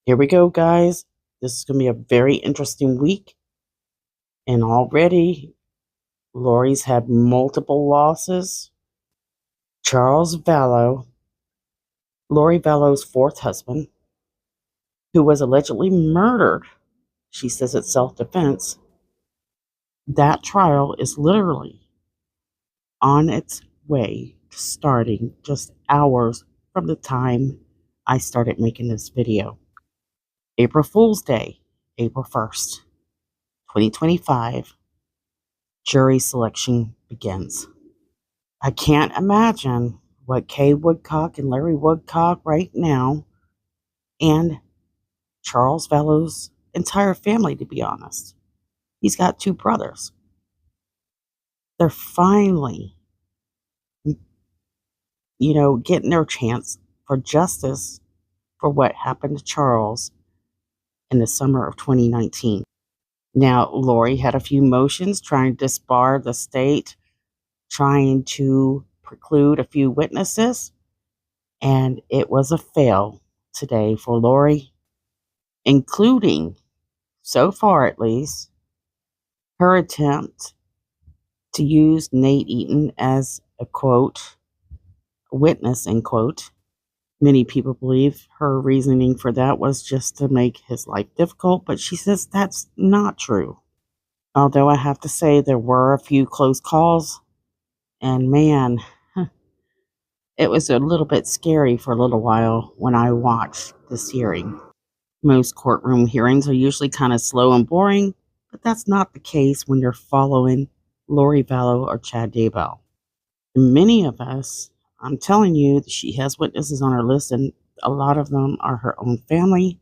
Here we go, guys. This is going to be a very interesting week. And already, Lori's had multiple losses. Charles Vallow, Lori Vallow's fourth husband, who was allegedly murdered, she says it's self-defense. That trial is literally on its way to starting just hours from the time I started making this video. April Fool's Day, April 1st, 2025, jury selection begins. I can't imagine what Kay Woodcock and Larry Woodcock right now, and Charles Vallow's entire family, to be honest. He's got two brothers. They're finally, getting their chance for justice for what happened to Charles in the summer of 2019. Now, Lori had a few motions trying to disbar the state, trying to preclude a few witnesses, and it was a fail today for Lori, including, so far at least, her attempt to use Nate Eaton as a quote, witness, end quote. Many people believe her reasoning for that was just to make his life difficult, but she says that's not true. Although I have to say there were a few close calls, and man, it was a little bit scary for a little while when I watched this hearing. Most courtroom hearings are usually kind of slow and boring, but that's not the case when you're following Lori Vallow or Chad Daybell. Many of us, I'm telling you, she has witnesses on her list, and a lot of them are her own family.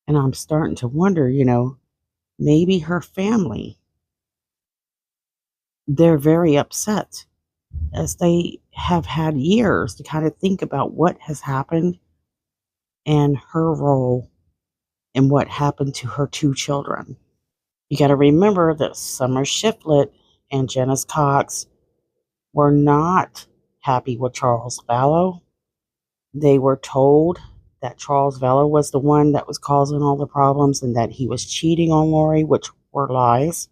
And I'm starting to wonder, maybe her family, they're very upset as they have had years to kind of think about what has happened and her role in what happened to her two children. You got to remember that Summer Shiflett and Janice Cox were not happy with Charles Vallow. They were told that Charles Vallow was the one that was causing all the problems and that he was cheating on Lori, which were lies.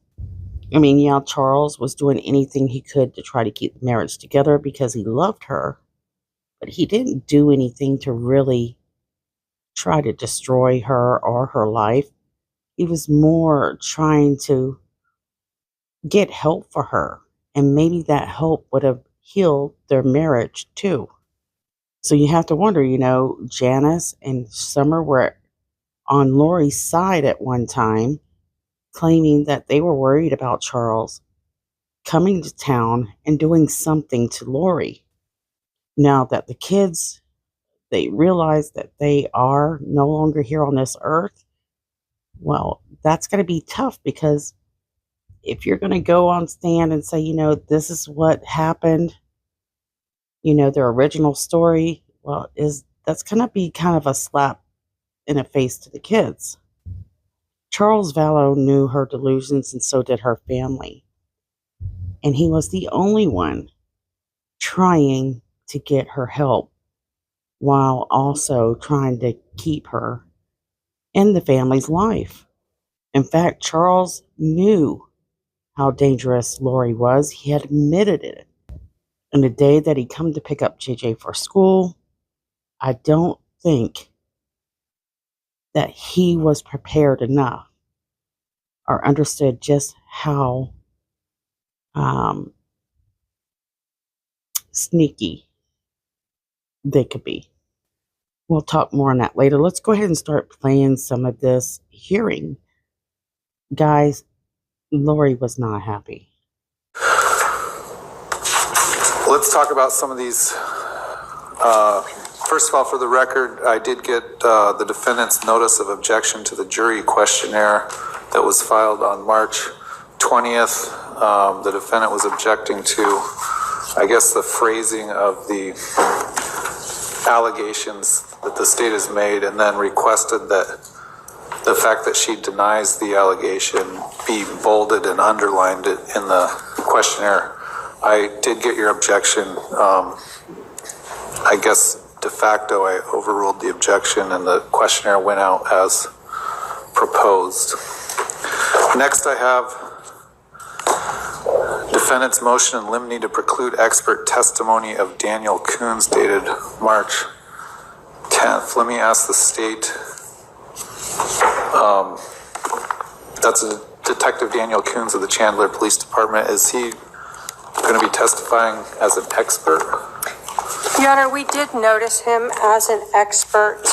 I mean, yeah, Charles was doing anything he could to try to keep the marriage together because he loved her, but he didn't do anything to really try to destroy her or her life. He was more trying to get help for her, and maybe that help would have healed their marriage too. So you have to wonder, Janice and Summer were on Lori's side at one time, claiming that they were worried about Charles coming to town and doing something to Lori. Now that the kids, they realize that they are no longer here on this earth, well, that's going to be tough, because if you're going to go on stand and say, this is what happened, their original story, well, that's going to be kind of a slap in the face to the kids. Charles Vallow knew her delusions, and so did her family. And he was the only one trying to get her help while also trying to keep her in the family's life. In fact, Charles knew how dangerous Lori was. He had admitted it. And the day that he come to pick up JJ for school, I don't think that he was prepared enough or understood just how sneaky they could be. We'll talk more on that later. Let's go ahead and start playing some of this hearing. Guys, Lori was not happy. Let's talk about some of these. First of all, for the record, I did get the defendant's notice of objection to the jury questionnaire that was filed on March 20th. The defendant was objecting to, I guess, the phrasing of the allegations that the state has made, and then requested that the fact that she denies the allegation be bolded and underlined in the questionnaire. I did get your objection. I guess de facto, I overruled the objection and the questionnaire went out as proposed. Next, I have defendant's motion in limine to preclude expert testimony of Daniel Coons dated March 10th. Let me ask the state. That's Detective Daniel Coons of the Chandler Police Department. Is he going to be testifying as an expert? Your Honor, we did notice him as an expert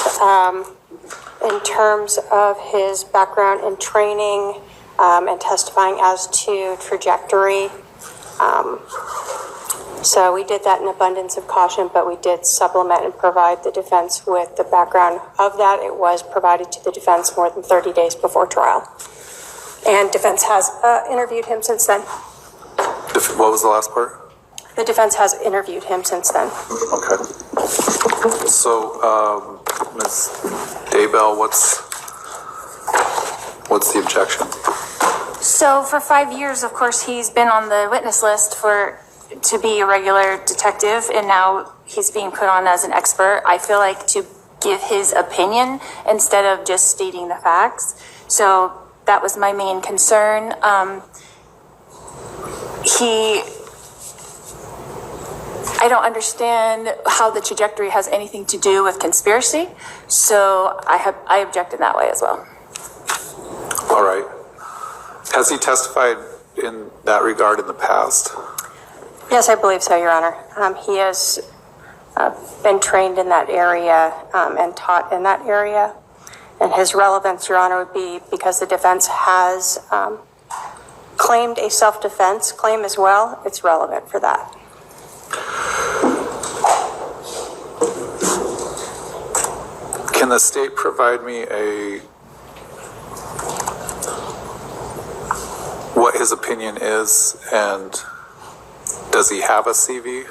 in terms of his background and training and testifying as to trajectory. So we did that in abundance of caution, but we did supplement and provide the defense with the background of that. It was provided to the defense more than 30 days before trial. And defense has interviewed him since then. What was the last part? The defense has interviewed him since then. Okay. So, Ms. Daybell, what's the objection? So for 5 years, of course, he's been on the witness list to be a regular detective, and now he's being put on as an expert. I feel like to give his opinion instead of just stating the facts. So that was my main concern. I don't understand how the trajectory has anything to do with conspiracy, so I object in that way as well. All right. Has he testified in that regard in the past? Yes, I believe so, Your Honor. He has been trained in that area and taught in that area. And his relevance, Your Honor, would be because the defense has claimed a self-defense claim as well. It's relevant for that. Can the state provide me what his opinion is, and does he have a CV?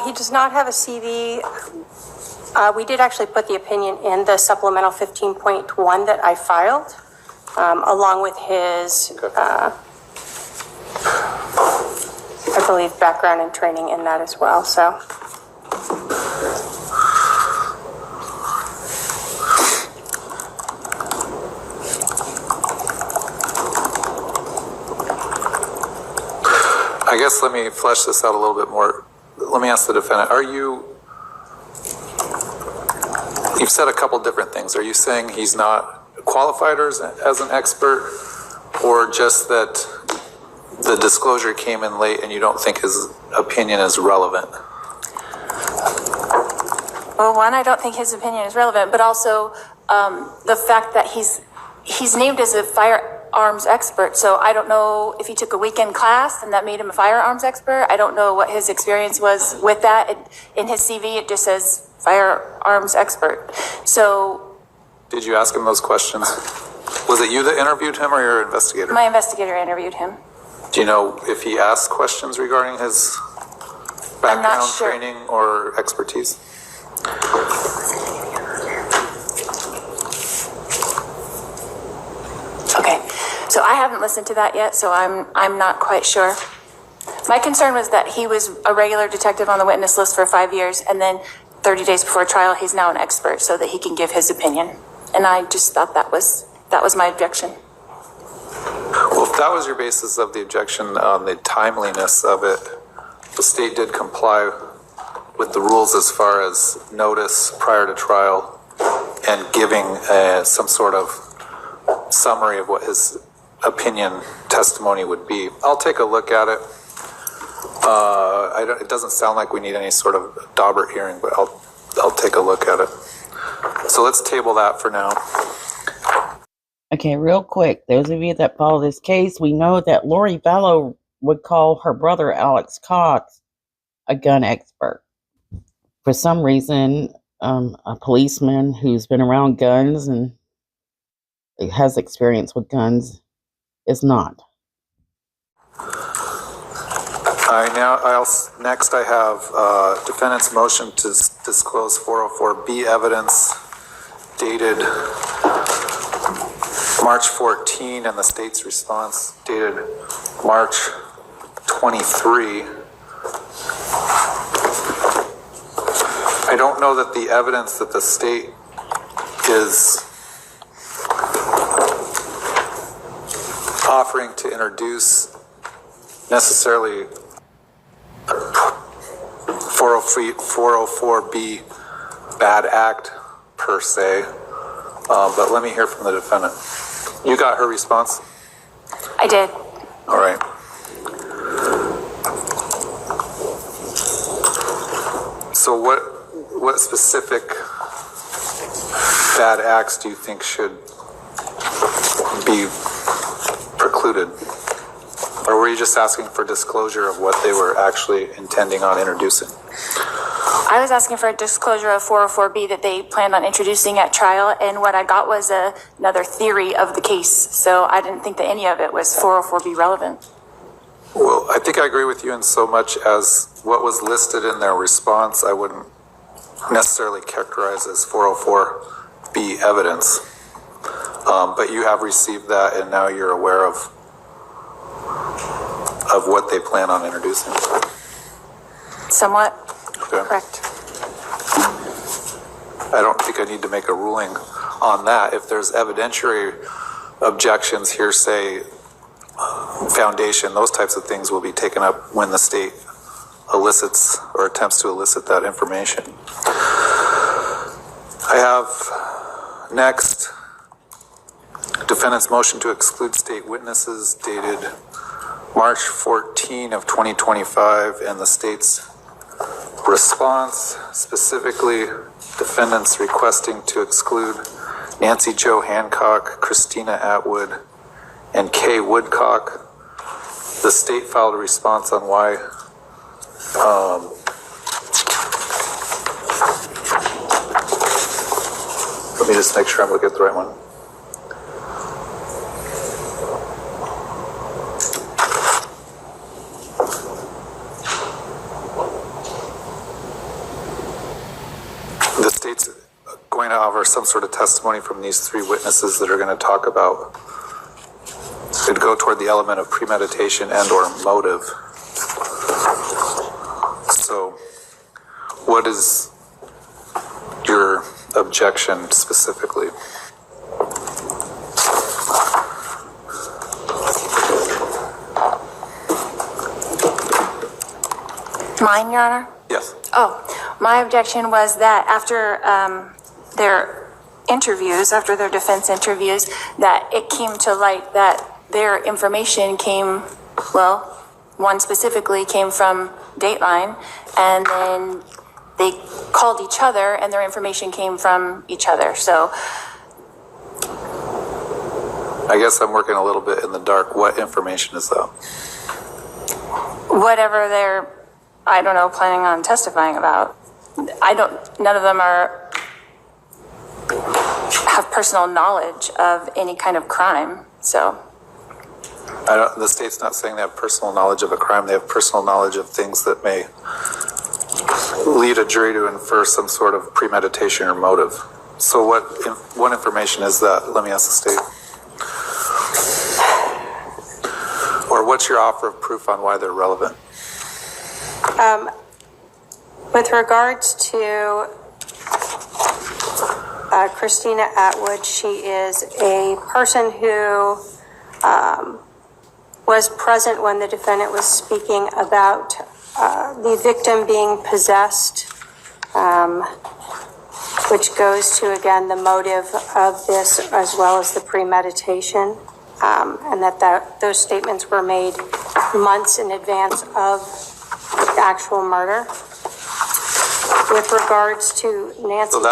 He does not have a CV. We did actually put the opinion in the supplemental 15.1 that I filed, along with his, I believe, background and training in that as well. So. I guess let me flesh this out a little bit more. Let me ask the defendant, you've said a couple different things. Are you saying he's not qualified as an expert, or just that the disclosure came in late and you don't think his opinion is relevant? Well, one, I don't think his opinion is relevant, but also the fact that he's named as a firearms expert. So I don't know if he took a weekend class and that made him a firearms expert. I don't know what his experience was with that. In his CV, it just says firearms expert. So. Did you ask him those questions? Was it you that interviewed him or your investigator? My investigator interviewed him. Do you know if he asked questions regarding his background, sure. training, or expertise? Okay, so I haven't listened to that yet, so I'm not quite sure. My concern was that he was a regular detective on the witness list for 5 years, and then 30 days before trial, he's now an expert so that he can give his opinion. And I just thought that was my objection. Well, if that was your basis of the objection on the timeliness of it, the state did comply with the rules as far as notice prior to trial and giving some sort of summary of what his opinion testimony would be. I'll take a look at it. It doesn't sound like we need any sort of Daubert hearing, but I'll take a look at it. So let's table that for now. Okay, real quick, those of you that follow this case, we know that Lori Vallow would call her brother Alex Cox a gun expert. For some reason, a policeman who's been around guns and has experience with guns is not. Next I have defendant's motion to disclose 404B evidence dated March 14 and the state's response dated March 23. I don't know that the evidence that the state is offering to introduce necessarily 404B bad act per se, but let me hear from the defendant. You got her response? I did. All right. So what specific bad acts do you think should be precluded? Or were you just asking for disclosure of what they were actually intending on introducing? I was asking for a disclosure of 404B that they planned on introducing at trial, and what I got was another theory of the case. So I didn't think that any of it was 404B relevant. Well, I think I agree with you in so much as what was listed in their response, I wouldn't necessarily characterize as 404B evidence. But you have received that, and now you're aware of what they plan on introducing. Somewhat. Okay. Correct. I don't think I need to make a ruling on that. If there's evidentiary objections, hearsay, foundation, those types of things will be taken up when the state elicits or attempts to elicit that information. I have next defendant's motion to exclude state witnesses dated March 14 of 2025, and the state's response, specifically defendants requesting to exclude Nancy Jo Hancock, Christina Atwood, and Kay Woodcock. The state filed a response on why let me just make sure I'm looking at the right one. The state's going to offer some sort of testimony from these three witnesses that are going to talk about, it'd go toward the element of premeditation and or motive. So what is your objection specifically? Mine, Your Honor? Yes. Oh, my objection was that after their interviews, after their defense interviews, that it came to light that their information came, well, one specifically came from Dateline, and then they called each other and their information came from each other. So I guess I'm working a little bit in the dark. What information is that? whatever they're, I don't know, planning on testifying about, none of them have personal knowledge of any kind of crime, so. The state's not saying they have personal knowledge of a crime. They have personal knowledge of things that may lead a jury to infer some sort of premeditation or motive. So what information is that? Let me ask the state. Or what's your offer of proof on why they're relevant? With regards to Christina Atwood, she is a person who was present when the defendant was speaking about the victim being possessed, which goes to, again, the motive of this as well as the premeditation, and those statements were made months in advance of the actual murder. With regards to Nancy... So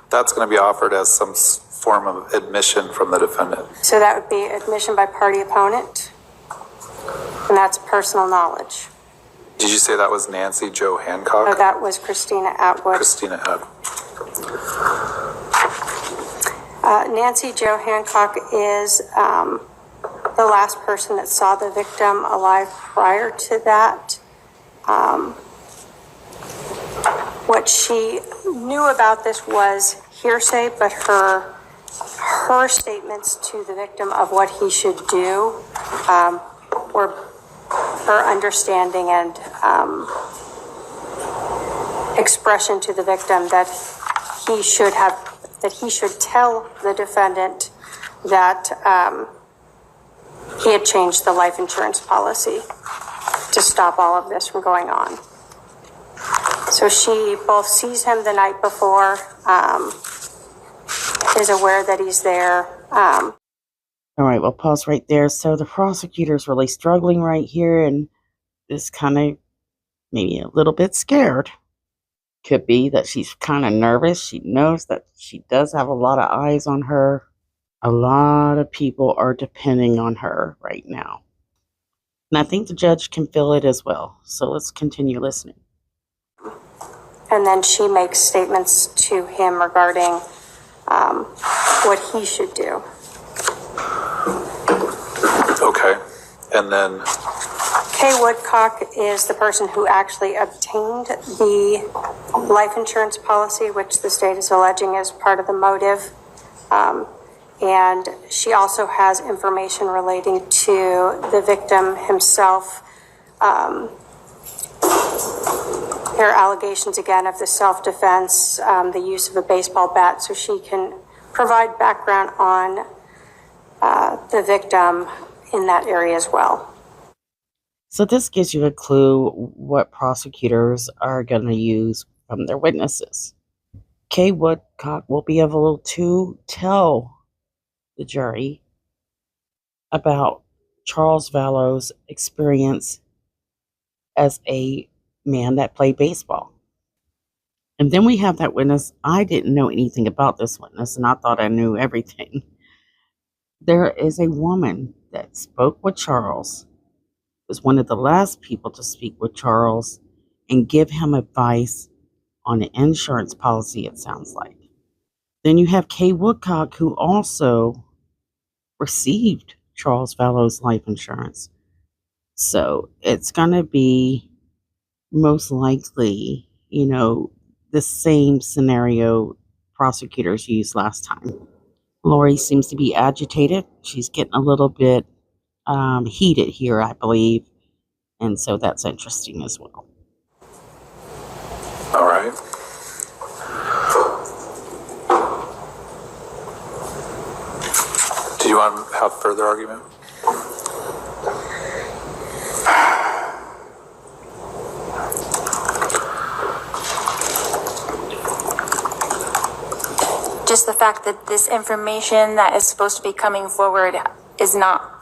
that's going to be offered as some form of admission from the defendant. So that would be admission by party opponent, and that's personal knowledge. Did you say that was Nancy Jo Hancock? So that was Christina Atwood. Christina Atwood. Nancy Jo Hancock is the last person that saw the victim alive prior to that. What she knew about this was hearsay, but her statements to the victim of what he should do were her understanding and expression to the victim that he should tell the defendant that he had changed the life insurance policy to stop all of this from going on. So she both sees him the night before, is aware that he's there. All right, we'll pause right there. So the prosecutor's really struggling right here and is kind of maybe a little bit scared. Could be that she's kind of nervous. She knows that she does have a lot of eyes on her. A lot of people are depending on her right now. And I think the judge can feel it as well. So let's continue listening. And then she makes statements to him regarding what he should do. Okay. And then, Kay Woodcock is the person who actually obtained the life insurance policy, which the state is alleging is part of the motive. And she also has information relating to the victim himself. There are allegations again of the self-defense, the use of a baseball bat, so she can provide background on the victim in that area as well. So this gives you a clue what prosecutors are going to use from their witnesses. Kay Woodcock will be able to tell the jury about Charles Vallow's experience as a man that played baseball. And then we have that witness. I didn't know anything about this witness, and I thought I knew everything. There is a woman that spoke with Charles, was one of the last people to speak with Charles and give him advice on an insurance policy, it sounds like. Then you have Kay Woodcock, who also received Charles Vallow's life insurance. So it's going to be most likely, the same scenario prosecutors used last time. Lori seems to be agitated. She's getting a little bit heated here, I believe. And so that's interesting as well. all right. Do you want to have further argument? Just the fact that this information that is supposed to be coming forward is not.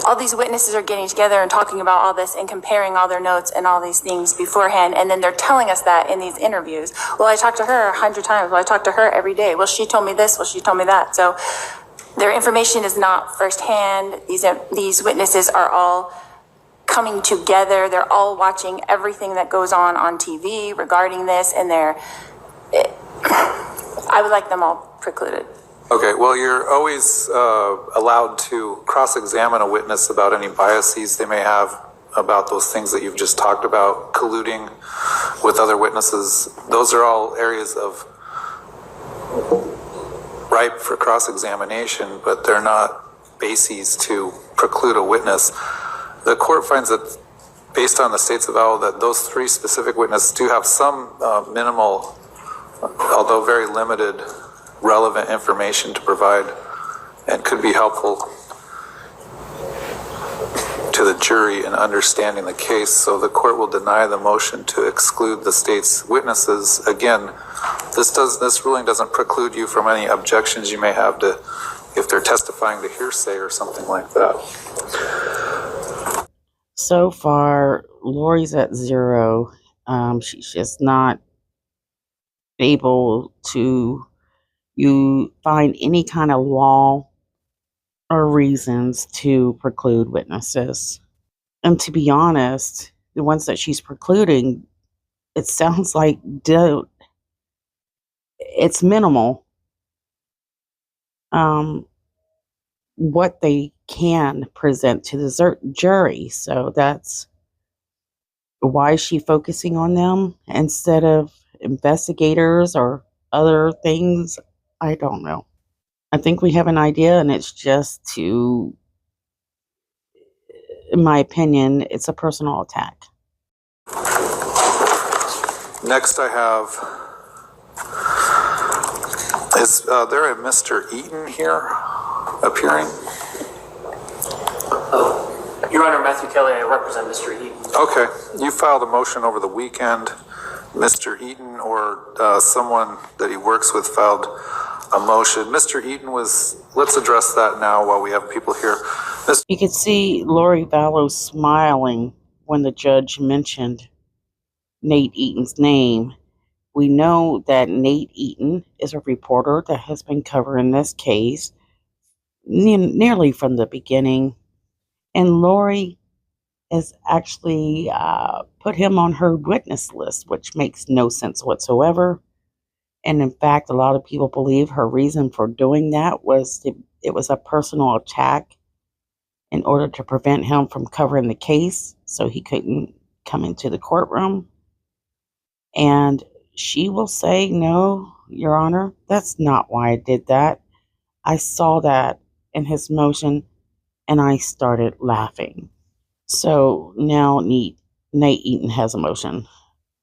All these witnesses are getting together and talking about all this and comparing all their notes and all these things beforehand, and then they're telling us that in these interviews. Well, I talked to her 100 times. Well, I talked to her every day. Well, she told me this. Well, she told me that. So their information is not firsthand. These witnesses are all coming together. They're all watching everything that goes on TV regarding this, and I would like them all precluded. Okay, well, you're always allowed to cross-examine a witness about any biases they may have about those things that you've just talked about, colluding with other witnesses. Those are all areas of ripe for cross-examination, but they're not bases to preclude a witness. The court finds that, based on the state's avowal, that those three specific witnesses do have some minimal, although very limited, relevant information to provide and could be helpful to the jury in understanding the case. So the court will deny the motion to exclude the state's witnesses. Again, this ruling doesn't preclude you from any objections you may have to if they're testifying to hearsay or something like that. So far, Lori's at 0. She's just not able to find any kind of law or reasons to preclude witnesses. And to be honest, the ones that she's precluding, it sounds like it's minimal what they can present to the jury. So that's why is she focusing on them instead of investigators or other things? I don't know. I think we have an idea, and it's just in my opinion, it's a personal attack. Next I have, is there a Mr. Eaton here appearing? Your Honor, Matthew Kelly, I represent Mr. Eaton. Okay, you filed a motion over the weekend. Mr. Eaton or someone that he works with filed a motion. Mr. Eaton was, let's address that now while we have people here. You could see Lori Vallow smiling when the judge mentioned Nate Eaton's name. We know that Nate Eaton is a reporter that has been covering this case nearly from the beginning. And Lori has actually put him on her witness list, which makes no sense whatsoever. And in fact, a lot of people believe her reason for doing that was it was a personal attack in order to prevent him from covering the case so he couldn't come into the courtroom. And she will say, no, Your Honor, that's not why I did that. I saw that in his motion and I started laughing. So now Nate Eaton has a motion.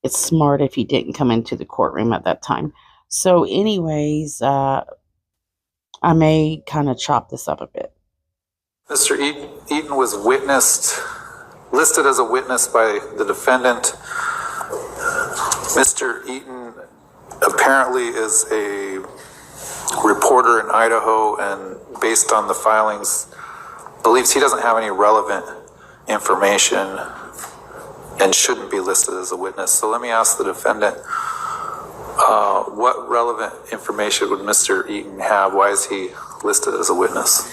It's smart if he didn't come into the courtroom at that time. So anyways, I may kind of chop this up a bit. Mr. Eaton was listed as a witness by the defendant. Mr. Eaton apparently is a reporter in Idaho and based on the filings, believes he doesn't have any relevant information and shouldn't be listed as a witness. So let me ask the defendant, what relevant information would Mr. Eaton have? Why is he listed as a witness?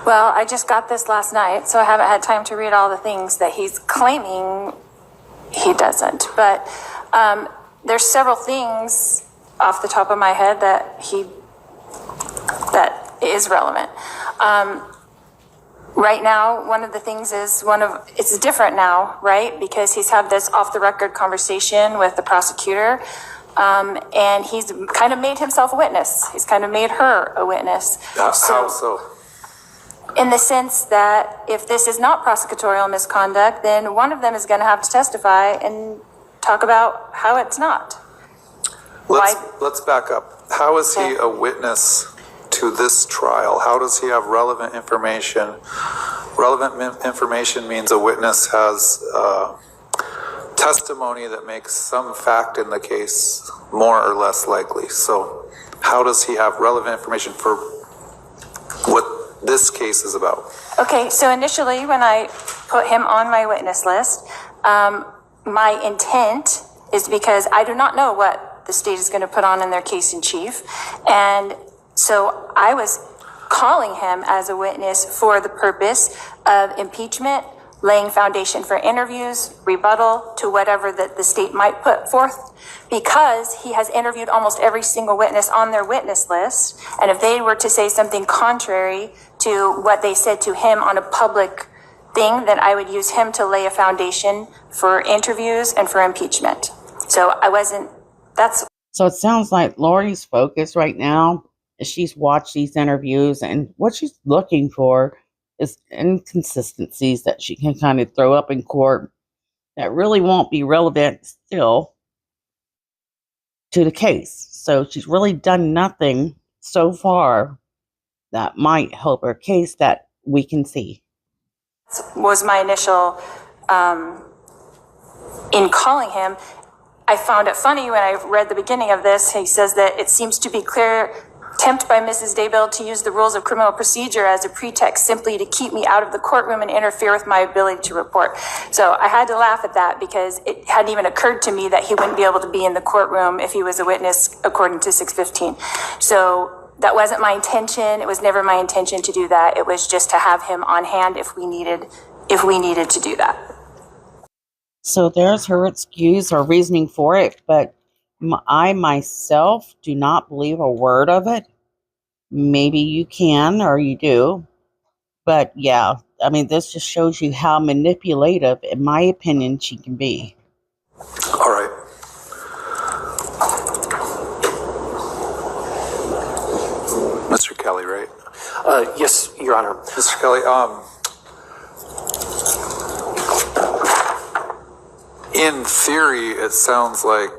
Well, I just got this last night, so I haven't had time to read all the things that he's claiming he doesn't. But there's several things off the top of my head that is relevant. Right now, one of the things is it's different now, right? Because he's had this off the record conversation with the prosecutor, and he's kind of made himself a witness. He's kind of made her a witness. How so? In the sense that if this is not prosecutorial misconduct, then one of them is going to have to testify and talk about how it's not. Let's back up. How is he a witness to this trial? How does he have relevant information? Relevant information means a witness has testimony that makes some fact in the case more or less likely. So how does he have relevant information for what this case is about? Okay, so initially when I put him on my witness list, my intent is because I do not know what the state is going to put on in their case in chief. And so I was calling him as a witness for the purpose of impeachment, laying foundation for interviews, rebuttal to whatever that the state might put forth, because he has interviewed almost every single witness on their witness list. And if they were to say something contrary to what they said to him on a public thing, then I would use him to lay a foundation for interviews and for impeachment. So So it sounds like Lori's focus right now is she's watched these interviews, and what she's looking for is inconsistencies that she can kind of throw up in court that really won't be relevant still to the case. So she's really done nothing so far that might help her case that we can see. Was my initial in calling him. I found it funny when I read the beginning of this. He says that it seems to be clear attempt by Mrs. Daybell to use the rules of criminal procedure as a pretext simply to keep me out of the courtroom and interfere with my ability to report. So I had to laugh at that because it hadn't even occurred to me that he wouldn't be able to be in the courtroom if he was a witness according to 615. So that wasn't my intention. It was never my intention to do that. It was just to have him on hand if we needed to do that. So there's her excuse or reasoning for it, but I myself do not believe a word of it. Maybe you can or you do. But yeah, I mean, this just shows you how manipulative, in my opinion, she can be. All right. Mr. Kelly, right? Yes, Your Honor. Mr. Kelly, in theory, it sounds like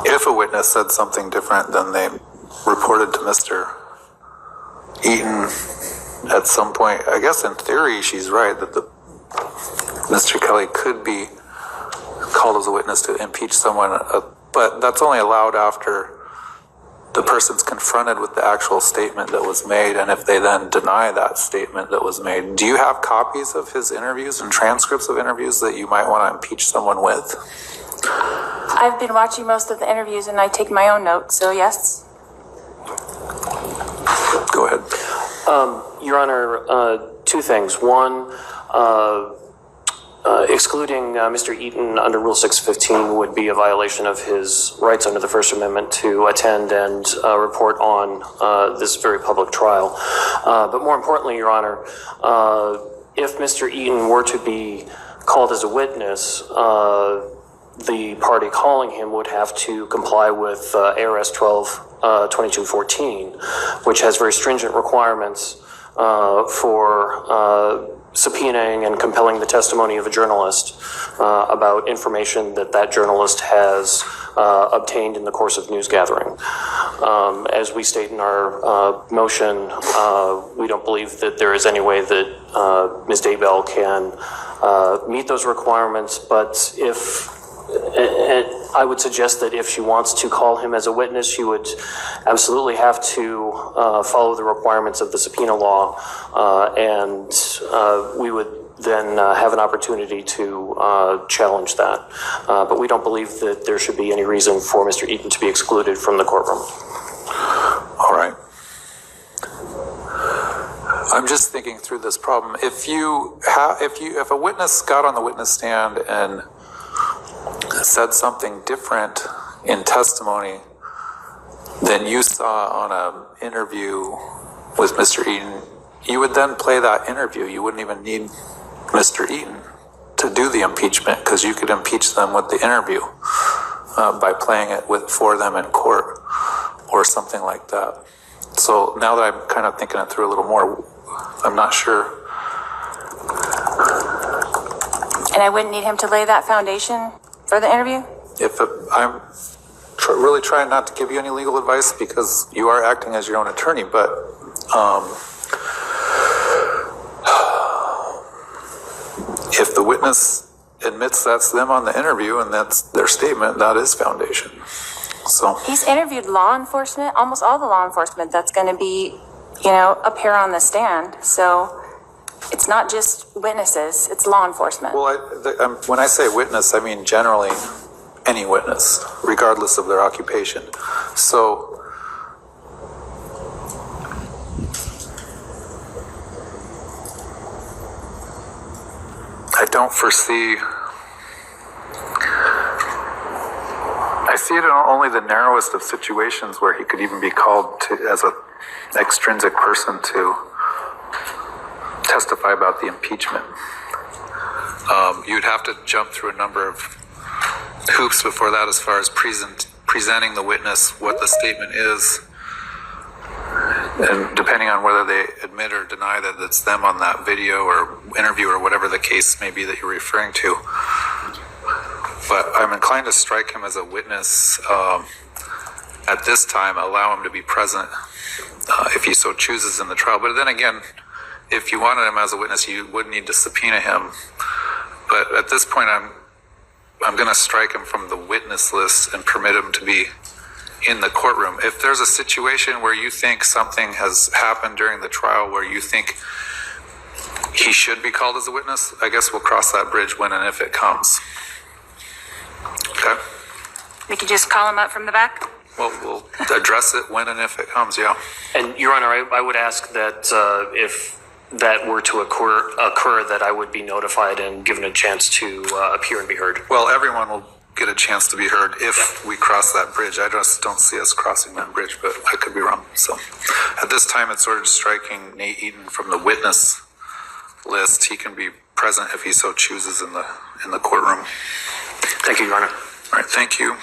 if a witness said something different than they reported to Mr. Eaton at some point, I guess in theory she's right that Mr. Kelly could be called as a witness to impeach someone, but that's only allowed after the person's confronted with the actual statement that was made, and if they then deny that statement that was made. Do you have copies of his interviews and transcripts of interviews that you might want to impeach someone with? I've been watching most of the interviews and I take my own notes, so yes. Go ahead. Your Honor, two things. One, excluding Mr. Eaton under Rule 615 would be a violation of his rights under the First Amendment to attend and report on this very public trial. But more importantly, Your Honor, if Mr. Eaton were to be called as a witness, the party calling him would have to comply with ARS 12-2214, which has very stringent requirements for subpoenaing and compelling the testimony of a journalist about information that that journalist has obtained in the course of news gathering. As we state in our motion, we don't believe that there is any way that Ms. Daybell can meet those requirements, but I would suggest that if she wants to call him as a witness, she would absolutely have to follow the requirements of the subpoena law, and we would then have an opportunity to challenge that. But we don't believe that there should be any reason for Mr. Eaton to be excluded from the courtroom. All right. I'm just thinking through this problem. If a witness got on the witness stand and said something different in testimony than you saw on an interview with Mr. Eaton, you would then play that interview. You wouldn't even need Mr. Eaton to do the impeachment, because you could impeach them with the interview by playing it for them in court or something like that. So now that I'm kind of thinking it through a little more, I'm not sure. And I wouldn't need him to lay that foundation for the interview? I'm really trying not to give you any legal advice because you are acting as your own attorney, but if the witness admits that's them on the interview and that's their statement, that is foundation. So he's interviewed law enforcement, almost all the law enforcement that's going to be, up here on the stand. So it's not just witnesses, it's law enforcement. Well, when I say witness, I mean generally any witness, regardless of their occupation. So I don't foresee, I see it in only the narrowest of situations where he could even be called to as an extrinsic person to testify about the impeachment. You'd have to jump through a number of hoops before that as far as presenting the witness what the statement is, and depending on whether they admit or deny that it's them on that video or interview or whatever the case may be that you're referring to. But I'm inclined to strike him as a witness at this time, allow him to be present if he so chooses in the trial. But then again, if you wanted him as a witness, you would need to subpoena him. But at this point, I'm going to strike him from the witness list and permit him to be in the courtroom. If there's a situation where you think something has happened during the trial where you think he should be called as a witness, I guess we'll cross that bridge when and if it comes. Okay? We could just call him up from the back? Well, we'll address it when and if it comes, yeah. And Your Honor, I would ask that if that were to occur, that I would be notified and given a chance to appear and be heard. Well, everyone will get a chance to be heard if we cross that bridge. I just don't see us crossing that bridge, but I could be wrong. So at this time, it's sort of striking Nate Eaton from the witness list. He can be present if he so chooses in the courtroom. Thank you, Your Honor. All right, thank you.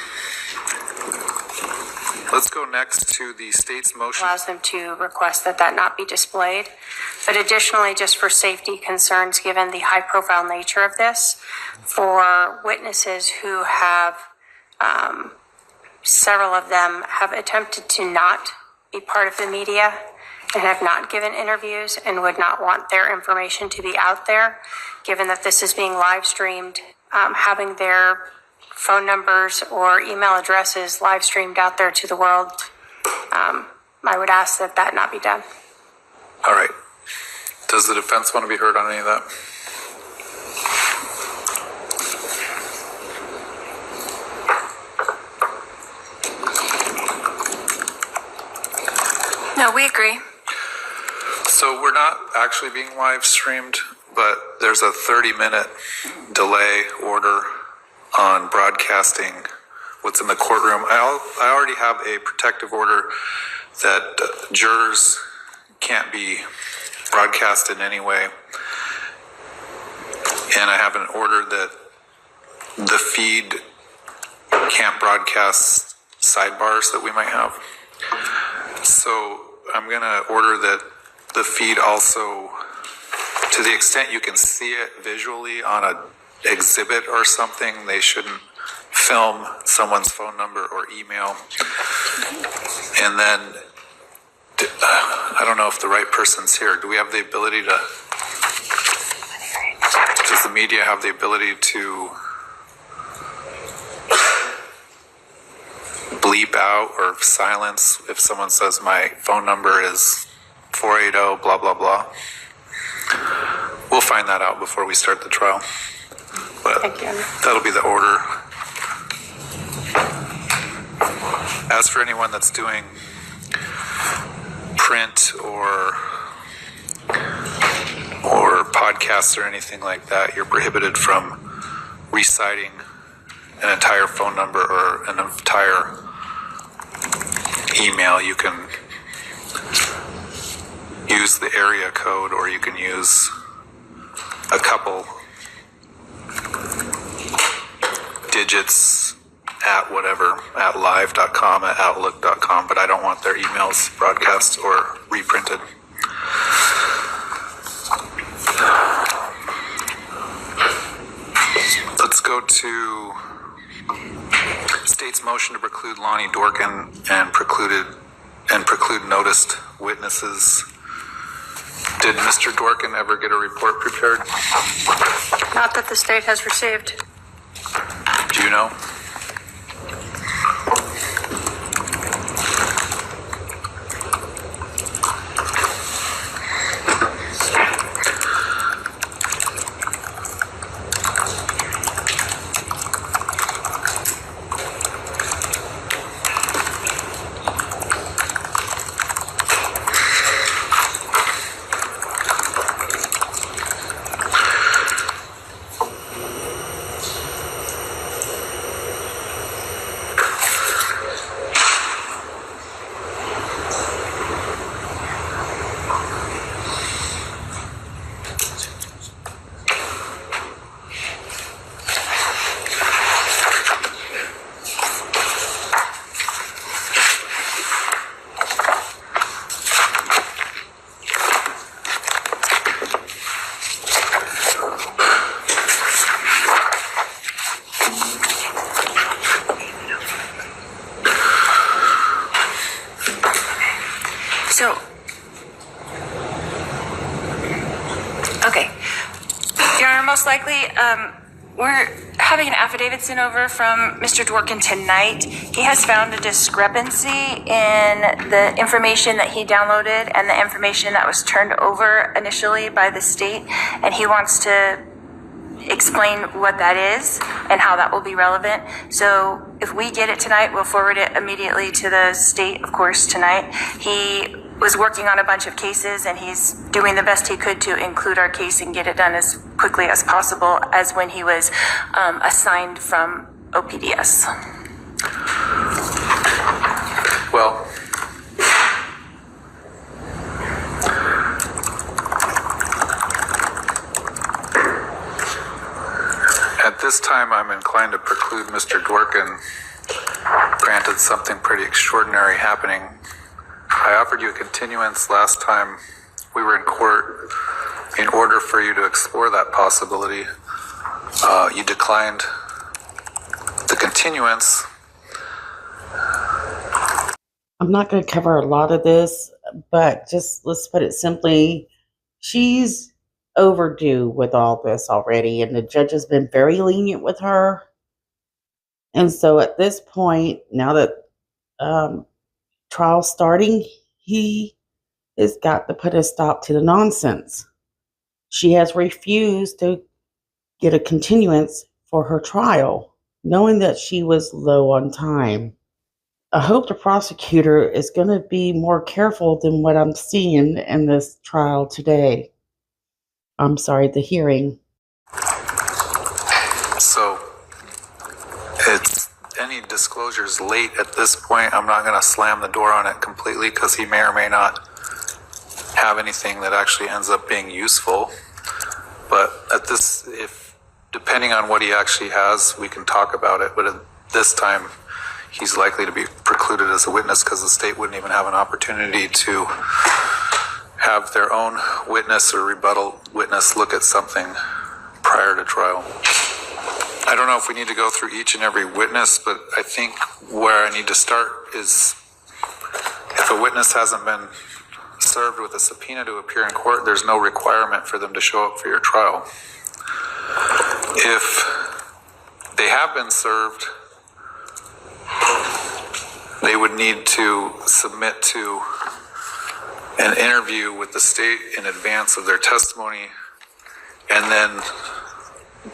Let's go next to the state's motion. Allows them to request that that not be displayed. But additionally, just for safety concerns, given the high-profile nature of this, for witnesses who have, several of them have attempted to not be part of the media and have not given interviews and would not want their information to be out there, given that this is being live streamed, having their phone numbers or email addresses live streamed out there to the world, I would ask that that not be done. All right. Does the defense want to be heard on any of that? No, we agree. So we're not actually being live streamed, but there's a 30-minute delay order on broadcasting what's in the courtroom. I already have a protective order that jurors can't be broadcast in any way. And I have an order that the feed can't broadcast sidebars that we might have. So I'm going to order that the feed also, to the extent you can see it visually on an exhibit or something, they shouldn't film someone's phone number or email. And then, I don't know if the right person's here. Do we have the ability to, does the media have the ability to bleep out or silence if someone says my phone number is 480 blah blah blah? We'll find that out before we start the trial, but that'll be the order. As for anyone that's doing print or podcasts or anything like that, you're prohibited from reciting an entire phone number or an entire email. You can use the area code, or you can use a couple digits at whatever, at live.com, at outlook.com, but I don't want their emails broadcast or reprinted. Let's go to state's motion to preclude Lonnie Dorkin and preclude noticed witnesses. Did Mr. Dorkin ever get a report prepared? Not that the state has received. Do you know? So, okay. Your Honor, most likely, we're having an affidavit sent over from Mr. Dworkin tonight. He has found a discrepancy in the information that he downloaded and the information that was turned over initially by the state, and he wants to explain what that is and how that will be relevant. So if we get it tonight, we'll forward it immediately to the state, of course, tonight. He was working on a bunch of cases, and he's doing the best he could to include our case and get it done as quickly as possible as when he was assigned from OPDS. Well, at this time, I'm inclined to preclude Mr. Dworkin granted something pretty extraordinary happening. I offered you a continuance last time we were in court in order for you to explore that possibility. You declined the continuance. I'm not going to cover a lot of this, but just let's put it simply, she's overdue with all this already, and the judge has been very lenient with her. And so at this point, now that trial's starting, he has got to put a stop to the nonsense. She has refused to get a continuance for her trial, knowing that she was low on time. I hope the prosecutor is going to be more careful than what I'm seeing in this trial today. I'm sorry, the hearing. So, it's any disclosures late at this point. I'm not going to slam the door on it completely because he may or may not have anything that actually ends up being useful. But at this, if depending on what he actually has, we can talk about it. But at this time, he's likely to be precluded as a witness because the state wouldn't even have an opportunity to have their own witness or rebuttal witness look at something prior to trial. I don't know if we need to go through each and every witness, but I think where I need to start is if a witness hasn't been served with a subpoena to appear in court, there's no requirement for them to show up for your trial. If they have been served, they would need to submit to an interview with the state in advance of their testimony. And then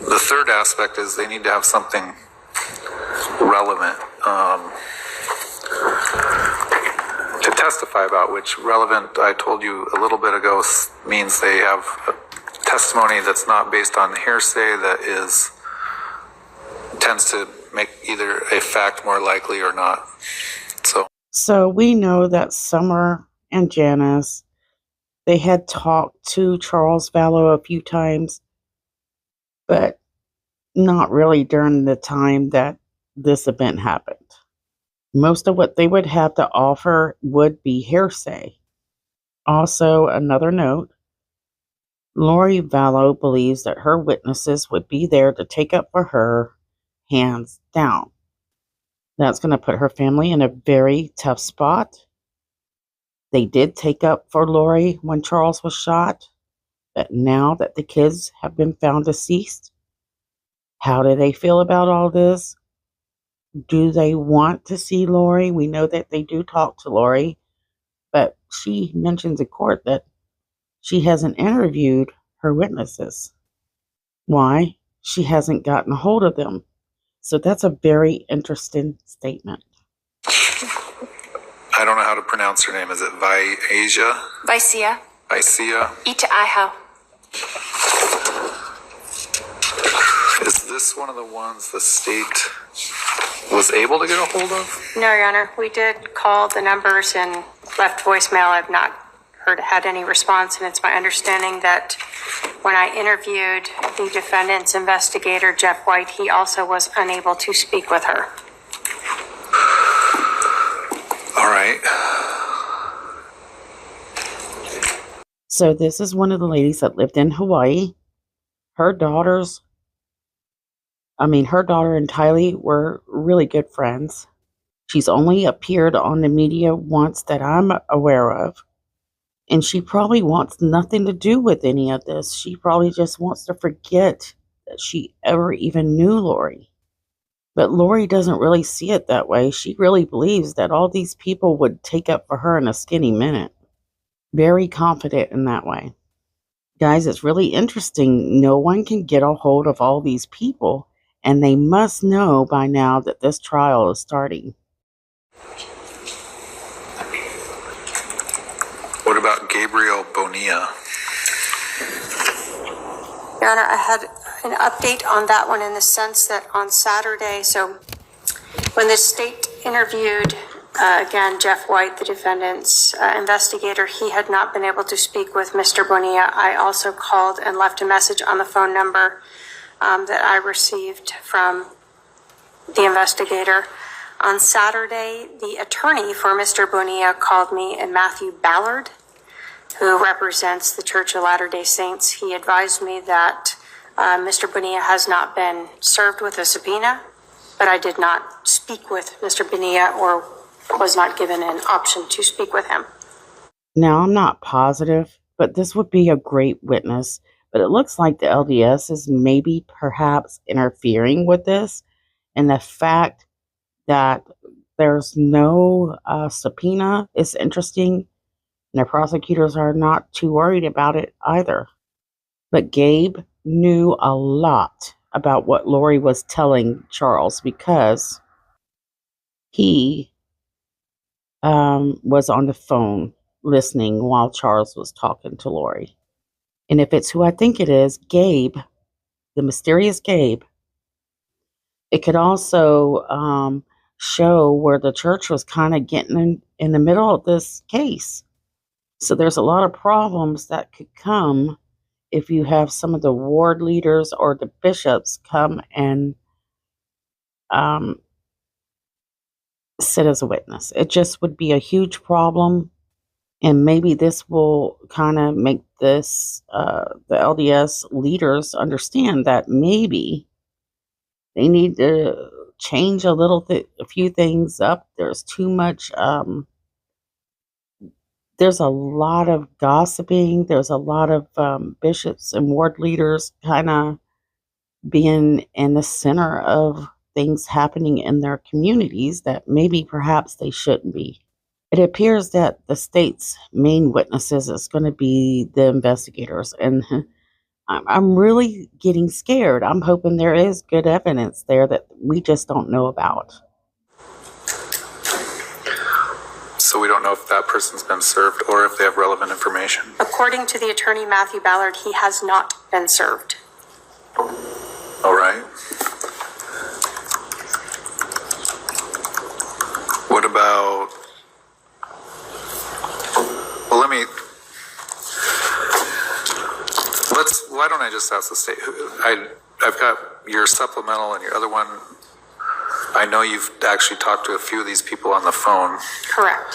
the third aspect is they need to have something relevant to testify about, which relevant, I told you a little bit ago, means they have a testimony that's not based on hearsay, that tends to make either a fact more likely or not. So we know that Summer and Janice, they had talked to Charles Vallow a few times, but not really during the time that this event happened. Most of what they would have to offer would be hearsay. Also, another note, Lori Vallow believes that her witnesses would be there to take up for her, hands down. That's going to put her family in a very tough spot. They did take up for Lori when Charles was shot, but now that the kids have been found deceased, how do they feel about all this? Do they want to see Lori? We know that they do talk to Lori, but she mentions in court that she hasn't interviewed her witnesses. Why? She hasn't gotten a hold of them. So that's a very interesting statement. I don't know how to pronounce her name. Is it Viasia? Vicia. Vicia? Ita Iho. Is this one of the ones the state was able to get a hold of? No, Your Honor, we did call the numbers and left voicemail. I've not had any response, and it's my understanding that when I interviewed the defendant's investigator, Jeff White, he also was unable to speak with her. All right. So this is one of the ladies that lived in Hawaii. Her daughter and Tylee were really good friends. She's only appeared on the media once that I'm aware of. And she probably wants nothing to do with any of this. She probably just wants to forget that she ever even knew Lori. But Lori doesn't really see it that way. She really believes that all these people would take up for her in a skinny minute. Very confident in that way. Guys, it's really interesting. No one can get a hold of all these people, and they must know by now that this trial is starting. What about Gabriel Bonilla? Your Honor, I had an update on that one in the sense that on Saturday, so when the state interviewed, again, Jeff White, the defendant's investigator, he had not been able to speak with Mr. Bonilla. I also called and left a message on the phone number that I received from the investigator. On Saturday, the attorney for Mr. Bonilla called me, and Matthew Ballard, who represents the Church of Latter-day Saints. He advised me that Mr. Bonilla has not been served with a subpoena, but I did not speak with Mr. Bonilla or was not given an option to speak with him. Now, I'm not positive, but this would be a great witness. But it looks like the LDS is maybe perhaps interfering with this. And the fact that there's no subpoena is interesting. And the prosecutors are not too worried about it either. But Gabe knew a lot about what Lori was telling Charles because he was on the phone listening while Charles was talking to Lori. And if it's who I think it is, Gabe, the mysterious Gabe, it could also show where the church was kind of getting in the middle of this case. So there's a lot of problems that could come if you have some of the ward leaders or the bishops come and sit as a witness. It just would be a huge problem. And maybe this will kind of make this, the LDS leaders understand that maybe they need to change a few things up. There's too much, there's a lot of gossiping. There's a lot of bishops and ward leaders kind of being in the center of things happening in their communities that maybe perhaps they shouldn't be. It appears that the state's main witnesses is going to be the investigators, and I'm really getting scared. I'm hoping there is good evidence there that we just don't know about. So we don't know if that person's been served or if they have relevant information. According to the attorney, Matthew Ballard, he has not been served. All right. What about... Well, why don't I just ask the state? I've got your supplemental and your other one. I know you've actually talked to a few of these people on the phone. Correct.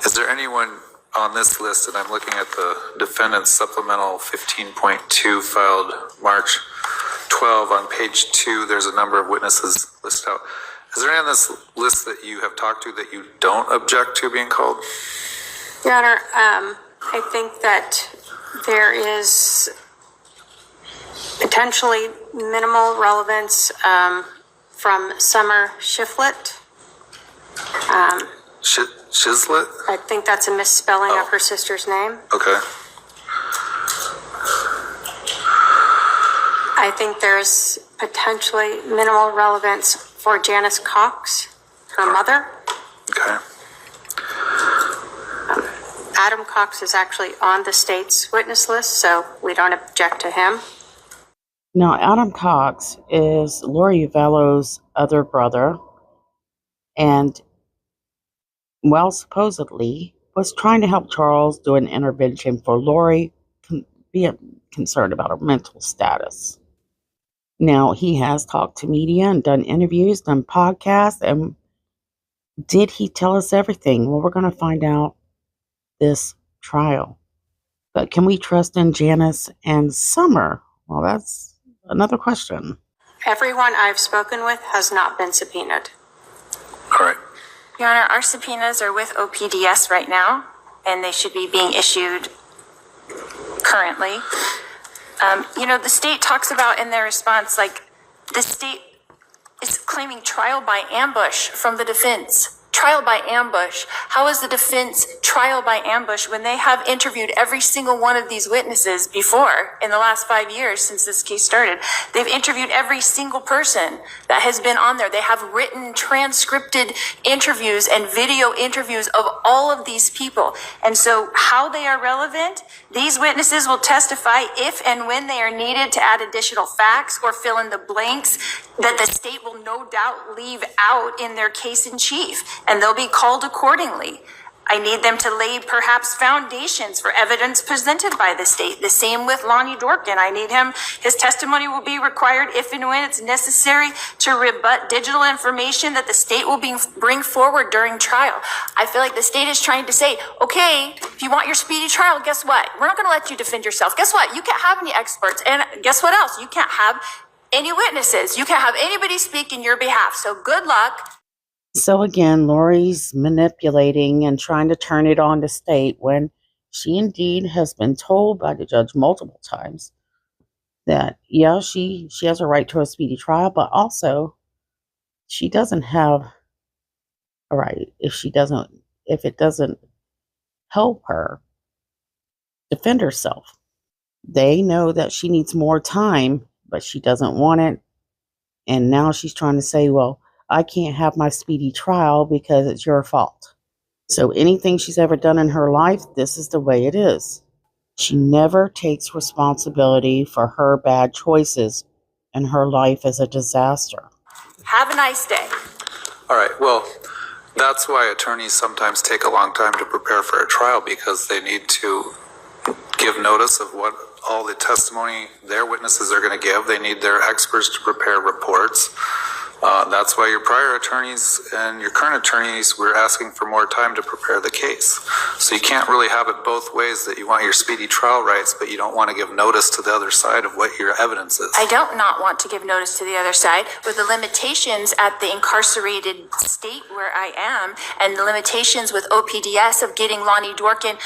Is there anyone on this list, and I'm looking at the defendant's supplemental 15.2 filed March 12 on page 2, there's a number of witnesses listed out. Is there any on this list that you have talked to that you don't object to being called? Your Honor, I think that there is potentially minimal relevance from Summer Shiflett. Shizlet? I think that's a misspelling of her sister's name. Okay. I think there's potentially minimal relevance for Janice Cox, her mother. Okay. Adam Cox is actually on the state's witness list, so we don't object to him. Now, Adam Cox is Lori Vello's other brother, and, well, supposedly was trying to help Charles do an intervention for Lori, being concerned about her mental status. Now, he has talked to media and done interviews, done podcasts, and did he tell us everything? Well, we're going to find out this trial. But can we trust in Janice and Summer? Well, that's another question. Everyone I've spoken with has not been subpoenaed. All right. Your Honor, our subpoenas are with OPDS right now, and they should be being issued currently. The state talks about in their response, like, the state is claiming trial by ambush from the defense. Trial by ambush. How is the defense trial by ambush when they have interviewed every single one of these witnesses before in the last 5 years since this case started? They've interviewed every single person that has been on there. They have written, transcripted interviews and video interviews of all of these people. And so how they are relevant, these witnesses will testify if and when they are needed to add additional facts or fill in the blanks that the state will no doubt leave out in their case in chief, and they'll be called accordingly. I need them to lay perhaps foundations for evidence presented by the state. The same with Lonnie Dorkin. I need his testimony will be required if and when it's necessary to rebut digital information that the state will bring forward during trial. I feel like the state is trying to say, okay, if you want your speedy trial, guess what? We're not going to let you defend yourself. Guess what? You can't have any experts. And guess what else? You can't have any witnesses. You can't have anybody speak in your behalf. So good luck. So again, Lori's manipulating and trying to turn it on the state when she indeed has been told by the judge multiple times that, yeah, she has a right to a speedy trial, but also she doesn't have a right if it doesn't help her defend herself. They know that she needs more time, but she doesn't want it. And now she's trying to say, well, I can't have my speedy trial because it's your fault. So anything she's ever done in her life, this is the way it is. She never takes responsibility for her bad choices, and her life is a disaster. Have a nice day. All right, well, that's why attorneys sometimes take a long time to prepare for a trial, because they need to give notice of what all the testimony their witnesses are going to give. They need their experts to prepare reports. That's why your prior attorneys and your current attorneys were asking for more time to prepare the case. So you can't really have it both ways, that you want your speedy trial rights, but you don't want to give notice to the other side of what your evidence is. I don't not want to give notice to the other side with the limitations at the incarcerated state where I am, and the limitations with OPDS of getting Lonnie Dorkin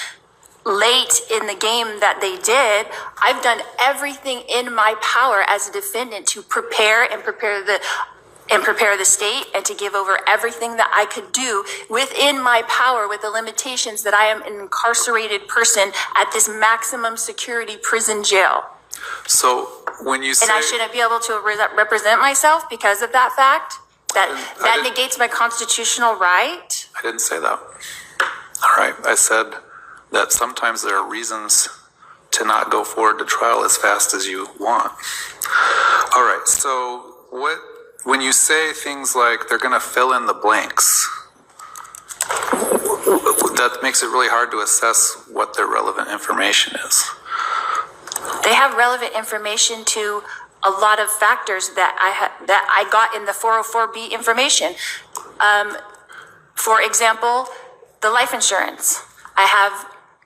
late in the game that they did. I've done everything in my power as a defendant to prepare the state and to give over everything that I could do within my power, with the limitations that I am an incarcerated person at this maximum security prison jail. So when you say... And I shouldn't be able to represent myself because of that fact? That negates my constitutional right? I didn't say that. All right, I said that sometimes there are reasons to not go forward to trial as fast as you want. All right, so when you say things like they're going to fill in the blanks, that makes it really hard to assess what their relevant information is. They have relevant information to a lot of factors that I got in the 404B information. For example, the life insurance.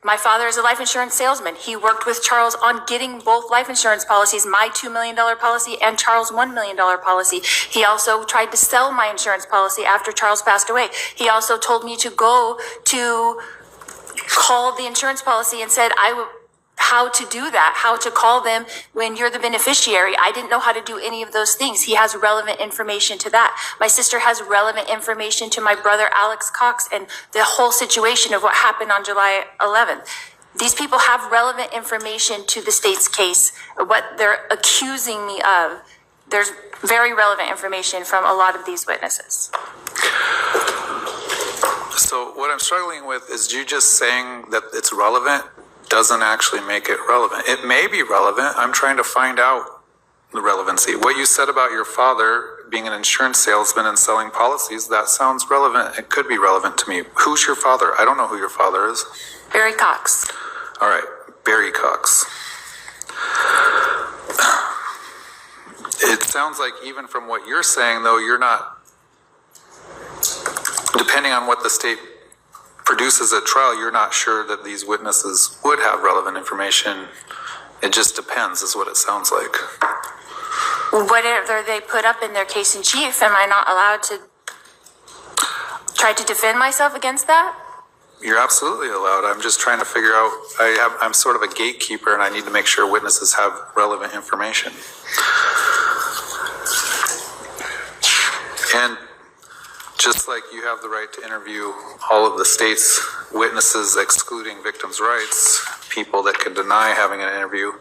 My father is a life insurance salesman. He worked with Charles on getting both life insurance policies, my $2 million policy and Charles' $1 million policy. He also tried to sell my insurance policy after Charles passed away. He also told me to go to call the insurance policy and said how to do that, how to call them when you're the beneficiary. I didn't know how to do any of those things. He has relevant information to that. My sister has relevant information to my brother, Alex Cox, and the whole situation of what happened on July 11th. These people have relevant information to the state's case, what they're accusing me of. There's very relevant information from a lot of these witnesses. So what I'm struggling with is you just saying that it's relevant doesn't actually make it relevant. It may be relevant. I'm trying to find out the relevancy. What you said about your father being an insurance salesman and selling policies, that sounds relevant. It could be relevant to me. Who's your father? I don't know who your father is. Barry Cox. All right, Barry Cox. It sounds like even from what you're saying, though, you're not, depending on what the state produces at trial, you're not sure that these witnesses would have relevant information. It just depends, is what it sounds like. Whatever they put up in their case in chief, am I not allowed to try to defend myself against that? You're absolutely allowed. I'm just trying to figure out, I'm sort of a gatekeeper, and I need to make sure witnesses have relevant information. And just like you have the right to interview all of the state's witnesses, excluding victims' rights, people that can deny having an interview,